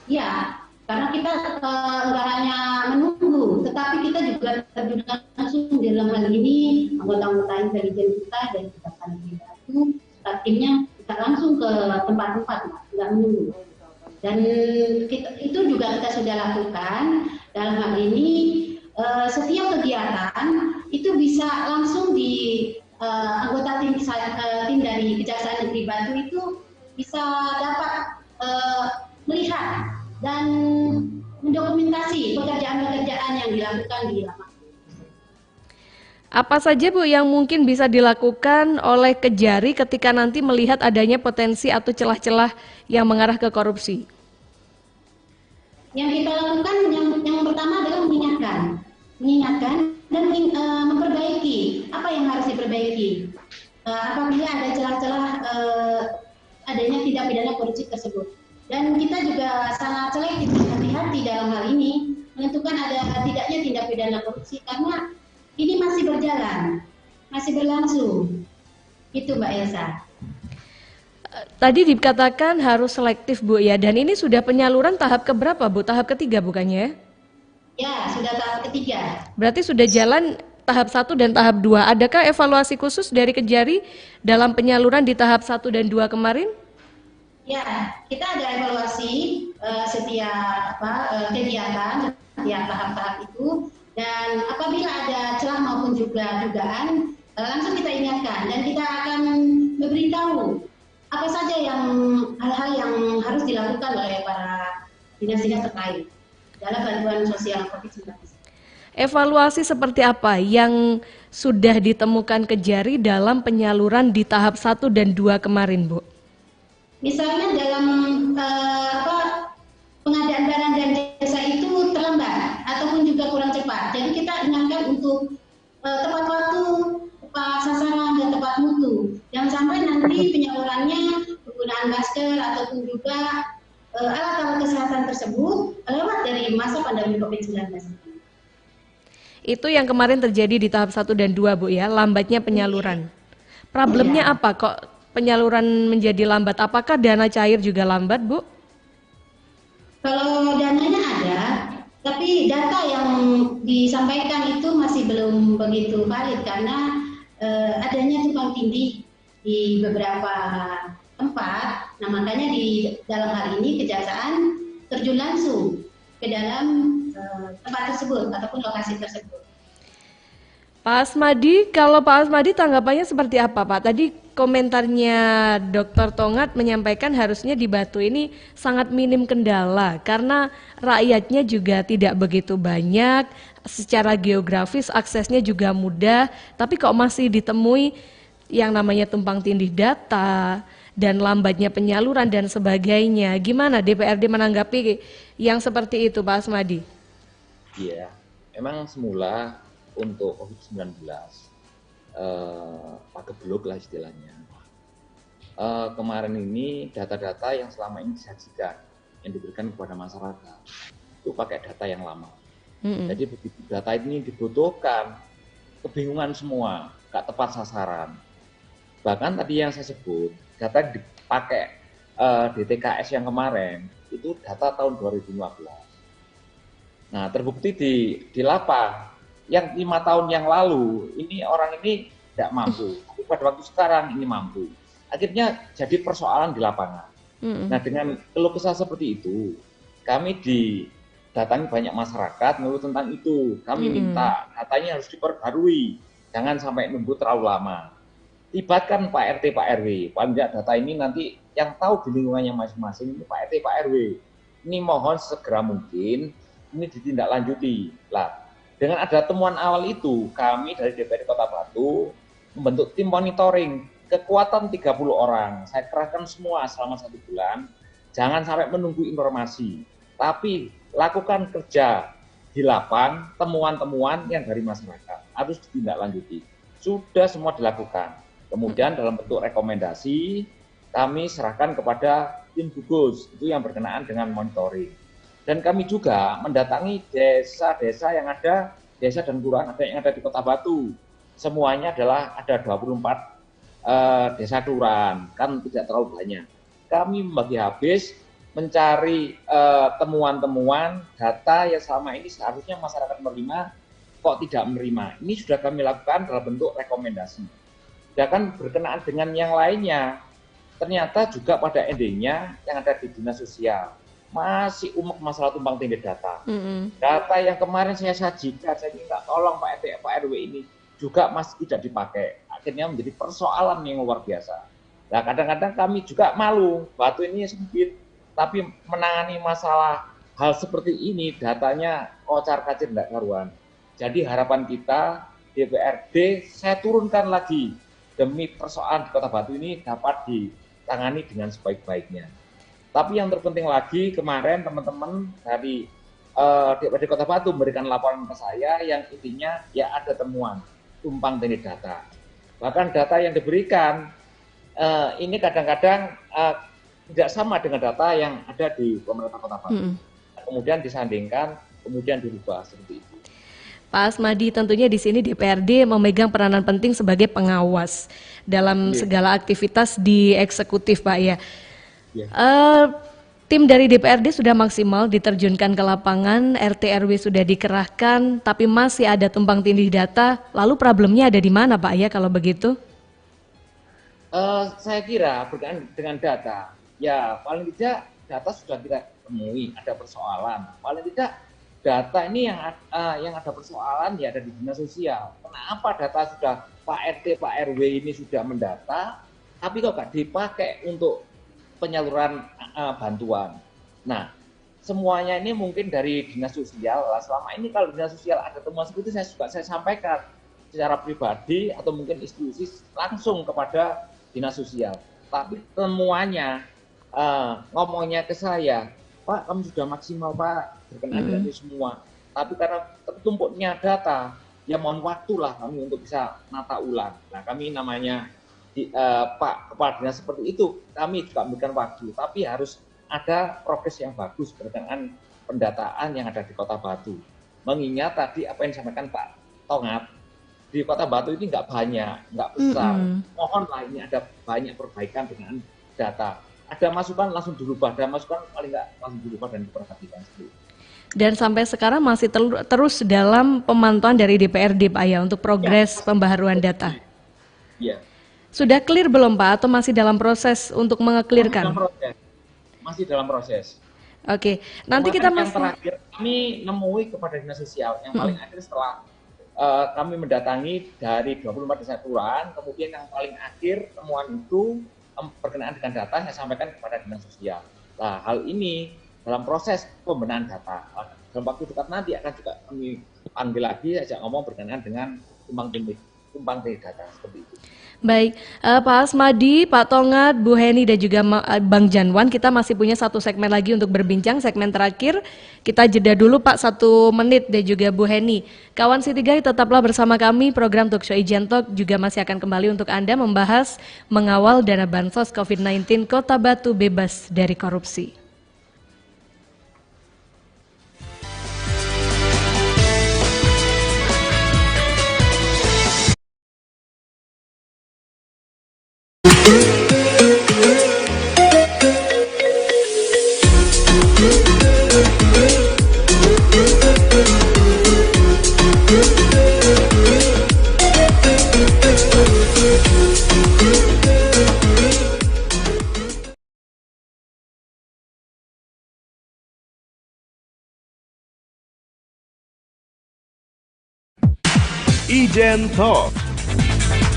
Ya, karena kita nggak hanya menunggu, tetapi kita juga terjun langsung di dalam hal ini, anggota-anggota intelijen kita dari Kejaksaan Negeri Batu, timnya bisa langsung ke tempat-tempat, nggak menunggu. Dan itu juga kita sudah lakukan. Dalam hal ini setiap kegiatan itu bisa langsung di anggota tim dari Kejaksaan Negeri Batu itu bisa dapat melihat dan mendokumentasi pekerjaan-pekerjaan yang dilakukan di lapangan. Apa saja Bu yang mungkin bisa dilakukan oleh Kejari ketika nanti melihat adanya potensi atau celah-celah yang mengarah ke korupsi? Yang kita lakukan yang pertama adalah mengingatkan dan memperbaiki apa yang harus diperbaiki. Apabila ada celah-celah adanya tindak pidana korupsi tersebut. Dan kita juga sangat selektif hati-hati dalam hal ini menentukan ada tidaknya tindak pidana korupsi karena ini masih berjalan, masih berlangsung. Itu Mbak Elsa. Tadi dikatakan harus selektif Bu ya, dan ini sudah penyaluran tahap keberapa Bu? Tahap ketiga bukannya? Ya, sudah tahap ketiga. Berarti sudah jalan tahap 1 dan tahap 2. Adakah evaluasi khusus dari Kejari dalam penyaluran di tahap 1 dan 2 kemarin? Ya, kita ada evaluasi setiap kegiatan, setiap tahap-tahap itu. Dan apabila ada celah maupun juga dugaan, langsung kita ingatkan dan kita akan memberitahu apa saja hal-hal yang harus dilakukan oleh para dinas-dinas terkait dalam bantuan sosial COVID-19. Evaluasi seperti apa yang sudah ditemukan Kejari dalam penyaluran di tahap 1 dan 2 kemarin, Bu? Misalnya dalam pengadaan barang dan jasa itu terlambat ataupun juga kurang cepat. Jadi kita ingatkan untuk tepat waktu, tepat sasaran dan tepat mutu. Jangan sampai nanti penyalurannya penggunaan masker ataupun juga alat-alat kesehatan tersebut lewat dari masa pandemi COVID-19. Itu yang kemarin terjadi di tahap 1 dan 2 Bu ya, lambatnya penyaluran. Problemnya apa kok penyaluran menjadi lambat? Apakah dana cair juga lambat Bu? Kalau dananya ada, tapi data yang disampaikan itu masih belum begitu valid karena adanya tumpang tindih di beberapa tempat. Nah makanya di dalam hal ini Kejaksaan terjun langsung ke dalam tempat tersebut ataupun lokasi tersebut. Pak Asmadi, kalau Pak Asmadi tanggapannya seperti apa Pak? Tadi komentarnya Dr. Tongat menyampaikan harusnya di Batu ini sangat minim kendala karena rakyatnya juga tidak begitu banyak, secara geografis aksesnya juga mudah, tapi kok masih ditemui yang namanya tumpang tindih data dan lambatnya penyaluran dan sebagainya. Gimana DPRD menanggapi yang seperti itu Pak Asmadi? Iya, memang semula untuk COVID-19 pagebluk lah istilahnya. Kemarin ini data-data yang selama ini disajikan yang diberikan kepada masyarakat itu pakai data yang lama. Jadi begitu data ini dibutuhkan, kebingungan semua, nggak tepat sasaran. Bahkan tadi yang saya sebut data dipakai DTKS yang kemarin itu data tahun 2015. Nah terbukti di lapang yang 5 tahun yang lalu ini orang ini tidak mampu, tapi pada waktu sekarang ini mampu. Akhirnya jadi persoalan di lapangan. Nah dengan keluh kesah seperti itu, kami didatangi banyak masyarakat mengeluh tentang itu. Kami minta datanya harus diperbarui, jangan sampai nunggu terlalu lama. Libatkan Pak RT, Pak RW. Paling tidak data ini nanti yang tahu di lingkungannya masing-masing ini Pak RT, Pak RW. Ini mohon segera mungkin ini ditindaklanjuti. Lah, dengan ada temuan awal itu, kami dari DPRD Kota Batu membentuk tim monitoring kekuatan 30 orang. Saya kerahkan semua selama 1 bulan. Jangan sampai menunggu informasi, tapi lakukan kerja di lapang, temuan-temuan yang dari masyarakat harus ditindaklanjuti. Sudah semua dilakukan. Kemudian dalam bentuk rekomendasi, kami serahkan kepada tim gugus, itu yang berkenaan dengan monitoring. Dan kami juga mendatangi desa-desa yang ada, desa dan kelurahan yang ada di Kota Batu. Semuanya adalah ada 24 desa kelurahan, kan tidak terlalu banyak. Kami membagi habis mencari temuan-temuan data yang selama ini seharusnya masyarakat menerima, kok tidak menerima. Ini sudah kami lakukan dalam bentuk rekomendasi. sedangkan berkenaan dengan yang lainnya, ternyata juga pada endingnya yang ada di dinas sosial masih umek masalah tumpang tindih data. Data yang kemarin saya sajikan, saya minta tolong Pak RT, Pak RW ini juga masih tidak dipakai. Akhirnya menjadi persoalan yang luar biasa. Nah, kadang-kadang kami juga malu, Batu ini sempit, tapi menangani masalah hal seperti ini datanya kocar-kacir tidak karuan. Jadi harapan kita DPRD saya turunkan lagi demi persoalan di Kota Batu ini dapat ditangani dengan sebaik-baiknya. Tapi yang terpenting lagi, kemarin teman-teman dari DPRD Kota Batu memberikan laporan ke saya yang intinya ya ada temuan tumpang tindih data. Bahkan data yang diberikan ini kadang-kadang tidak sama dengan data yang ada di pemerintah Kota Batu. Kemudian disandingkan, kemudian dirubah seperti itu. Pak Asmadi, tentunya di sini DPRD memegang peranan penting sebagai pengawas dalam segala aktivitas di eksekutif, Pak ya. Tim dari DPRD sudah maksimal diterjunkan ke lapangan, RT RW sudah dikerahkan, tapi masih ada tumpang tindih data. Lalu problemnya ada di mana, Pak ya, kalau begitu? Saya kira berkaitan dengan data, ya paling tidak data sudah kita temui ada persoalan. Paling tidak data ini yang ada persoalan ya ada di dinas sosial. Kenapa data sudah Pak RT, Pak RW ini sudah mendata, tapi kok nggak dipakai untuk penyaluran bantuan. Nah, semuanya ini mungkin dari dinas sosial. Selama ini kalau dinas sosial ada temuan seperti itu, saya sampaikan secara pribadi atau mungkin institusi langsung kepada dinas sosial. Tapi temuannya ngomongnya ke saya, Pak, kami sudah maksimal Pak berkenaan dengan itu semua. Tapi karena tertumpuknya data, ya mohon waktulah kami untuk bisa nata ulang. Nah, kami namanya Pak Kepala Dinas seperti itu, kami juga memberikan waktu, tapi harus ada progres yang bagus berkenaan pendataan yang ada di Kota Batu. Mengingat tadi apa yang disampaikan Pak Tongat, di Kota Batu ini nggak banyak, nggak besar. Mohonlah ini ada banyak perbaikan dengan data. Ada masukan langsung dirubah, ada masukan paling nggak langsung dirubah dan diperhatikan seperti itu. Dan sampai sekarang masih terus dalam pemantauan dari DPRD, Pak ya, untuk progres pembaharuan data. Iya. Sudah clear belum Pak, atau masih dalam proses untuk mengeklirkan? Masih dalam proses. Oke, nanti kita yang terakhir kami nemui kepada dinas sosial yang paling akhir setelah kami mendatangi dari 24 desa kelurahan, kemudian yang paling akhir temuan itu berkenaan dengan data saya sampaikan kepada dinas sosial. Nah, hal ini dalam proses pembenahan data. Dalam waktu dekat nanti akan juga kami panggil lagi, ajak ngomong berkenaan dengan tumpang tindih data seperti itu. Baik, Pak Asmadi, Pak Tongat, Bu Heni dan juga Bang Janwan, kita masih punya satu segmen lagi untuk berbincang, segmen terakhir. Kita jeda dulu Pak 1 menit dan juga Bu Heni. Kawan City Guide tetaplah bersama kami, program Talkshow Ijen Talk juga masih akan kembali untuk Anda membahas mengawal dana bansos COVID-19 Kota Batu bebas dari korupsi. Ijen Talk,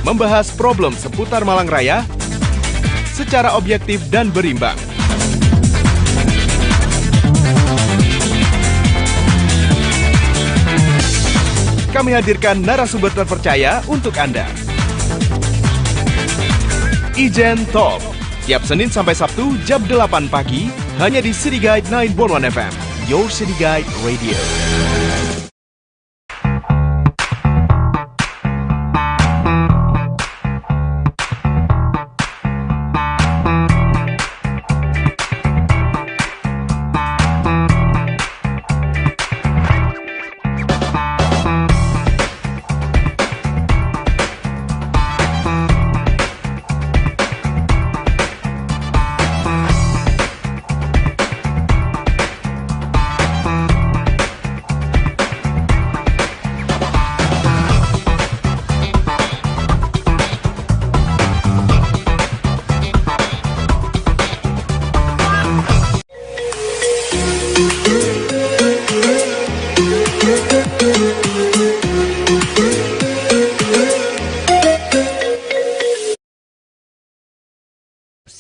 membahas problem seputar Malang Raya secara objektif dan berimbang. Kami hadirkan narasumber terpercaya untuk Anda. Ijen Talk, tiap Senin sampai Sabtu jam 8 pagi, hanya di City Guide 9.1 FM, Your City Guide Radio.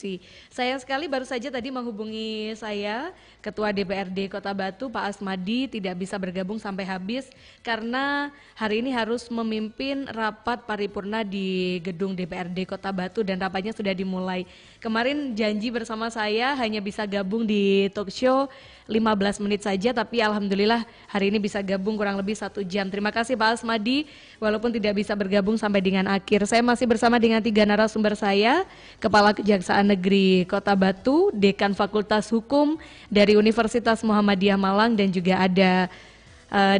diskusi. Sayang sekali baru saja tadi menghubungi saya, Ketua DPRD Kota Batu, Pak Asmadi, tidak bisa bergabung sampai habis karena hari ini harus memimpin rapat paripurna di gedung DPRD Kota Batu dan rapatnya sudah dimulai. Kemarin janji bersama saya hanya bisa gabung di talk show 15 menit saja, tapi alhamdulillah hari ini bisa gabung kurang lebih 1 jam. Terima kasih Pak Asmadi, walaupun tidak bisa bergabung sampai dengan akhir. Saya masih bersama dengan 3 narasumber saya, Kepala Kejaksaan Negeri Kota Batu, Dekan Fakultas Hukum dari Universitas Muhammadiyah Malang, dan juga ada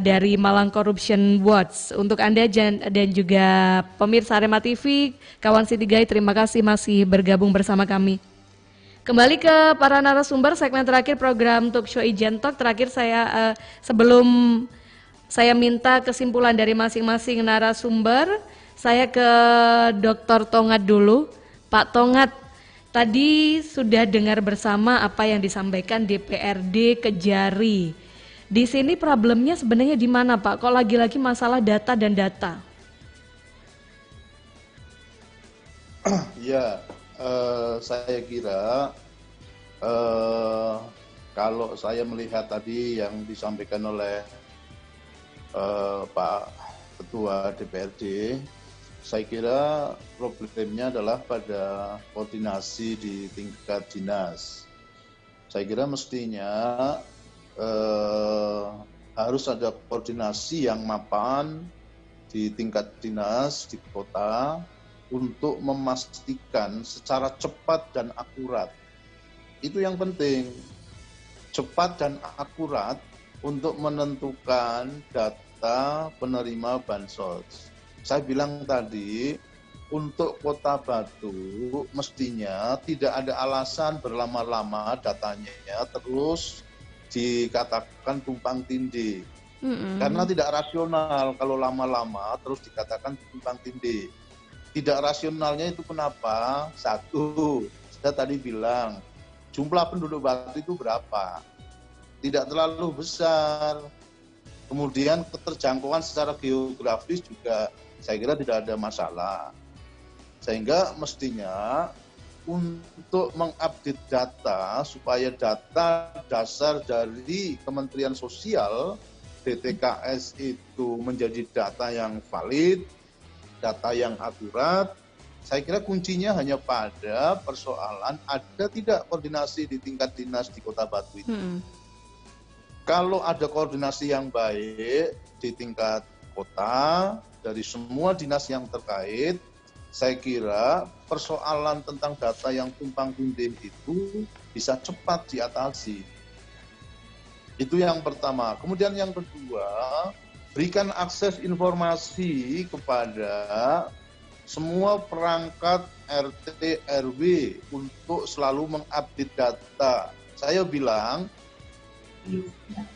dari Malang Corruption Watch. Untuk Anda dan juga pemirsa Arema TV, kawan Sitigai, terima kasih masih bergabung bersama kami. Kembali ke para narasumber, segmen terakhir program Talk Show Ijen Talk. Terakhir saya sebelum saya minta kesimpulan dari masing-masing narasumber, saya ke Dr. Tongat dulu. Pak Tongat, tadi sudah dengar bersama apa yang disampaikan DPRD Kejari. Di sini problemnya sebenarnya di mana Pak? Kok lagi-lagi masalah data dan data? Ya. Saya kira kalau saya melihat tadi yang disampaikan oleh Pak Ketua DPRD, saya kira problemnya adalah pada koordinasi di tingkat dinas. Saya kira mestinya harus ada koordinasi yang mapan di tingkat dinas di kota untuk memastikan secara cepat dan akurat. Itu yang penting, cepat dan akurat untuk menentukan data penerima bansos. Saya bilang tadi, untuk Kota Batu mestinya tidak ada alasan berlama-lama datanya terus dikatakan tumpang tindih. Karena tidak rasional kalau lama-lama terus dikatakan tumpang tindih. Tidak rasionalnya itu kenapa? Satu, saya tadi bilang, jumlah penduduk Batu itu berapa? Tidak terlalu besar. Kemudian keterjangkauan secara geografis juga saya kira tidak ada masalah. Sehingga mestinya untuk mengupdate data supaya data dasar dari Kementerian Sosial, DTKS itu menjadi data yang valid, data yang akurat, saya kira kuncinya hanya pada persoalan ada tidak koordinasi di tingkat dinas di Kota Batu itu. Kalau ada koordinasi yang baik di tingkat kota, dari semua dinas yang terkait, saya kira persoalan tentang data yang tumpang tindih itu bisa cepat diatasi. Itu yang pertama. Kemudian yang kedua, berikan akses informasi kepada semua perangkat RT RW untuk selalu mengupdate data. Saya bilang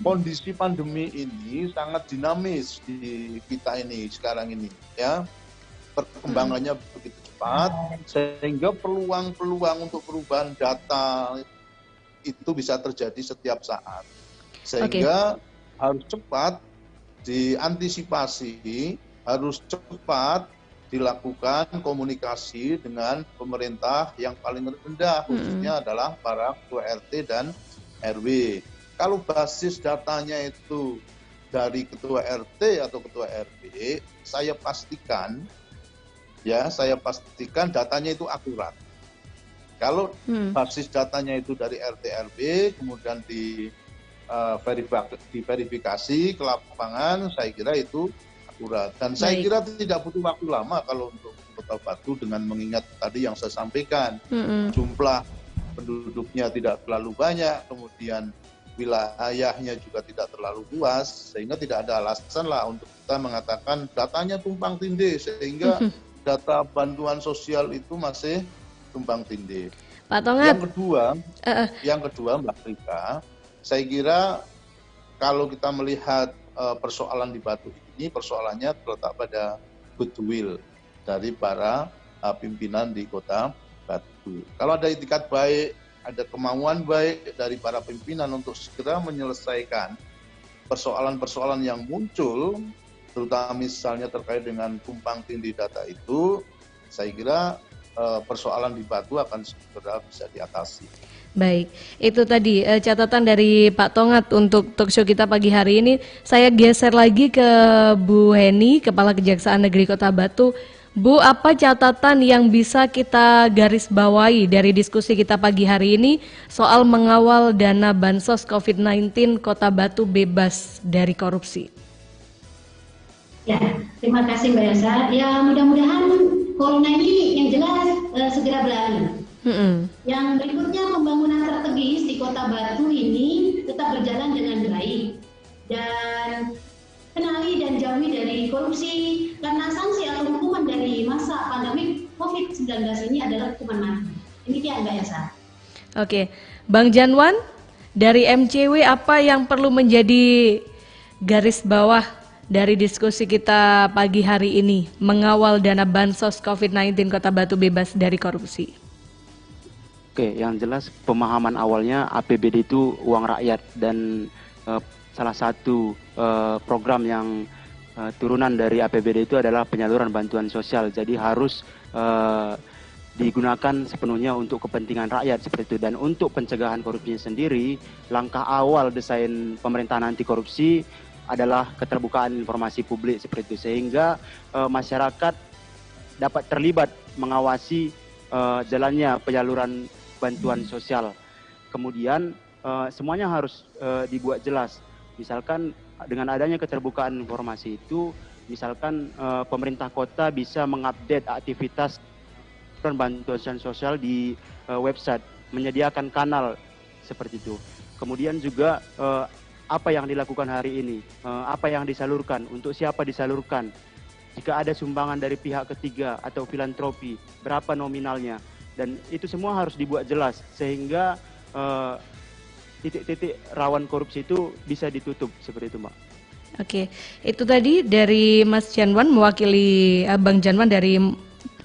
kondisi pandemi ini sangat dinamis di kita ini sekarang ini, ya. Perkembangannya begitu cepat sehingga peluang-peluang untuk perubahan data itu bisa terjadi setiap saat. Sehingga harus cepat diantisipasi, harus cepat dilakukan komunikasi dengan pemerintah yang paling rendah, khususnya adalah para ketua RT dan RW. Kalau basis datanya itu dari ketua RT atau ketua RW, saya pastikan datanya itu akurat. Kalau basis datanya itu dari RT RW, kemudian diverifikasi ke lapangan, saya kira itu akurat. Dan saya kira tidak butuh waktu lama kalau untuk Kota Batu dengan mengingat tadi yang saya sampaikan, jumlah penduduknya tidak terlalu banyak, kemudian wilayahnya juga tidak terlalu luas, sehingga tidak ada alasan lah untuk kita mengatakan datanya tumpang tindih, sehingga data bantuan sosial itu masih tumpang tindih. Pak Tongat. Yang kedua Mbak Rika, saya kira kalau kita melihat persoalan di Batu ini, persoalannya terletak pada goodwill dari para pimpinan di Kota Batu. Kalau ada itikat baik, ada kemauan baik dari para pimpinan untuk segera menyelesaikan persoalan-persoalan yang muncul, terutama misalnya terkait dengan tumpang tindih data itu, saya kira persoalan di Batu akan segera bisa diatasi. Baik, itu tadi catatan dari Pak Tongat untuk talkshow kita pagi hari ini. Saya geser lagi ke Bu Heni, Kepala Kejaksaan Negeri Kota Batu. Bu, apa catatan yang bisa kita garis bawahi dari diskusi kita pagi hari ini soal mengawal dana bansos COVID-19 Kota Batu bebas dari korupsi? Ya, terima kasih Mbak Elsa. Ya, mudah-mudahan corona ini yang jelas segera berlalu. Yang berikutnya, pembangunan strategis di Kota Batu ini tetap berjalan dengan baik dan kenali dan jauhi dari korupsi, karena sanksi atau hukuman dari masa pandemi COVID-19 ini adalah hukuman mati. Demikian Mbak Elsa. Oke, Bang Janwan dari MCW, apa yang perlu menjadi garis bawah dari diskusi kita pagi hari ini mengawal dana bansos COVID-19 Kota Batu bebas dari korupsi? Oke, yang jelas pemahaman awalnya APBD itu uang rakyat, dan salah satu program yang turunan dari APBD itu adalah penyaluran bantuan sosial. Jadi harus digunakan sepenuhnya untuk kepentingan rakyat seperti itu. Dan untuk pencegahan korupsinya sendiri, langkah awal desain pemerintahan anti korupsi adalah keterbukaan informasi publik seperti itu, sehingga masyarakat dapat terlibat mengawasi jalannya penyaluran bantuan sosial. Kemudian semuanya harus dibuat jelas. Misalkan dengan adanya keterbukaan informasi itu, misalkan pemerintah kota bisa mengupdate aktivitas bantuan sosial di website, menyediakan kanal seperti itu. Kemudian juga apa yang dilakukan hari ini, apa yang disalurkan, untuk siapa disalurkan, jika ada sumbangan dari pihak ketiga atau filantropi, berapa nominalnya. Dan itu semua harus dibuat jelas sehingga titik-titik rawan korupsi itu bisa ditutup seperti itu, Mbak. Oke, itu tadi dari Mas Janwan, mewakili Bang Janwan dari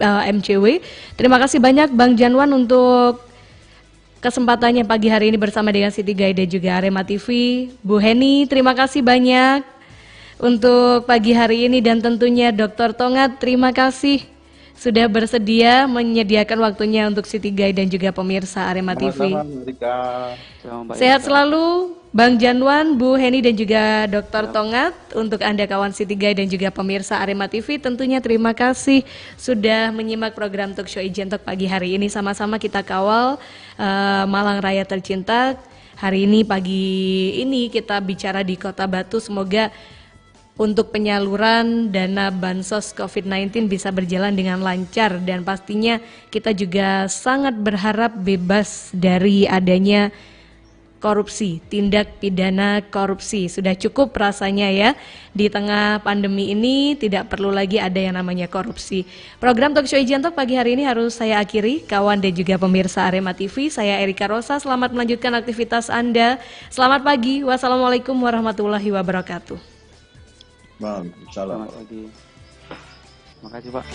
MCW. Terima kasih banyak Bang Janwan untuk kesempatannya pagi hari ini bersama dengan City Guide dan juga Arema TV. Bu Heni, terima kasih banyak untuk pagi hari ini, dan tentunya Dr. Tongat, terima kasih sudah bersedia menyediakan waktunya untuk City Guide dan juga pemirsa Arema TV. Sehat selalu Bang Janwan, Bu Heni dan juga Dr. Tongat. Untuk Anda kawan City Guide dan juga pemirsa Arema TV, tentunya terima kasih sudah menyimak program Talkshow Ijen Talk pagi hari ini. Sama-sama kita kawal Malang Raya tercinta. Hari ini pagi ini kita bicara di Kota Batu, semoga untuk penyaluran dana bansos COVID-19 bisa berjalan dengan lancar, dan pastinya kita juga sangat berharap bebas dari adanya korupsi, tindak pidana korupsi. Sudah cukup rasanya ya, di tengah pandemi ini tidak perlu lagi ada yang namanya korupsi. Program Talkshow Ijen Talk pagi hari ini harus saya akhiri. Kawan dan juga pemirsa Arema TV, saya Erika Rosa, selamat melanjutkan aktivitas Anda. Selamat pagi, wassalamualaikum warahmatullahi wabarakatuh. Selamat pagi. Terima kasih, Pak.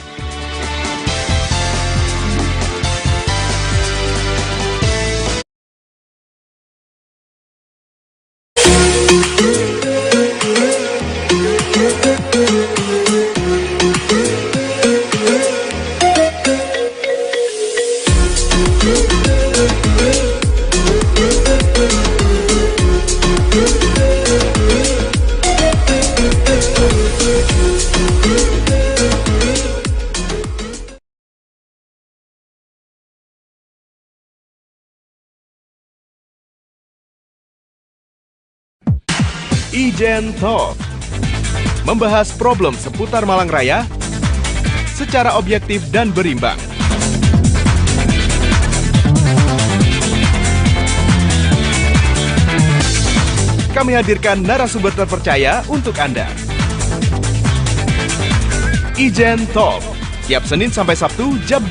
Ijen Talk, membahas problem seputar Malang Raya secara objektif dan berimbang. Kami hadirkan narasumber terpercaya untuk Anda. Ijen Talk, tiap Senin sampai Sabtu jam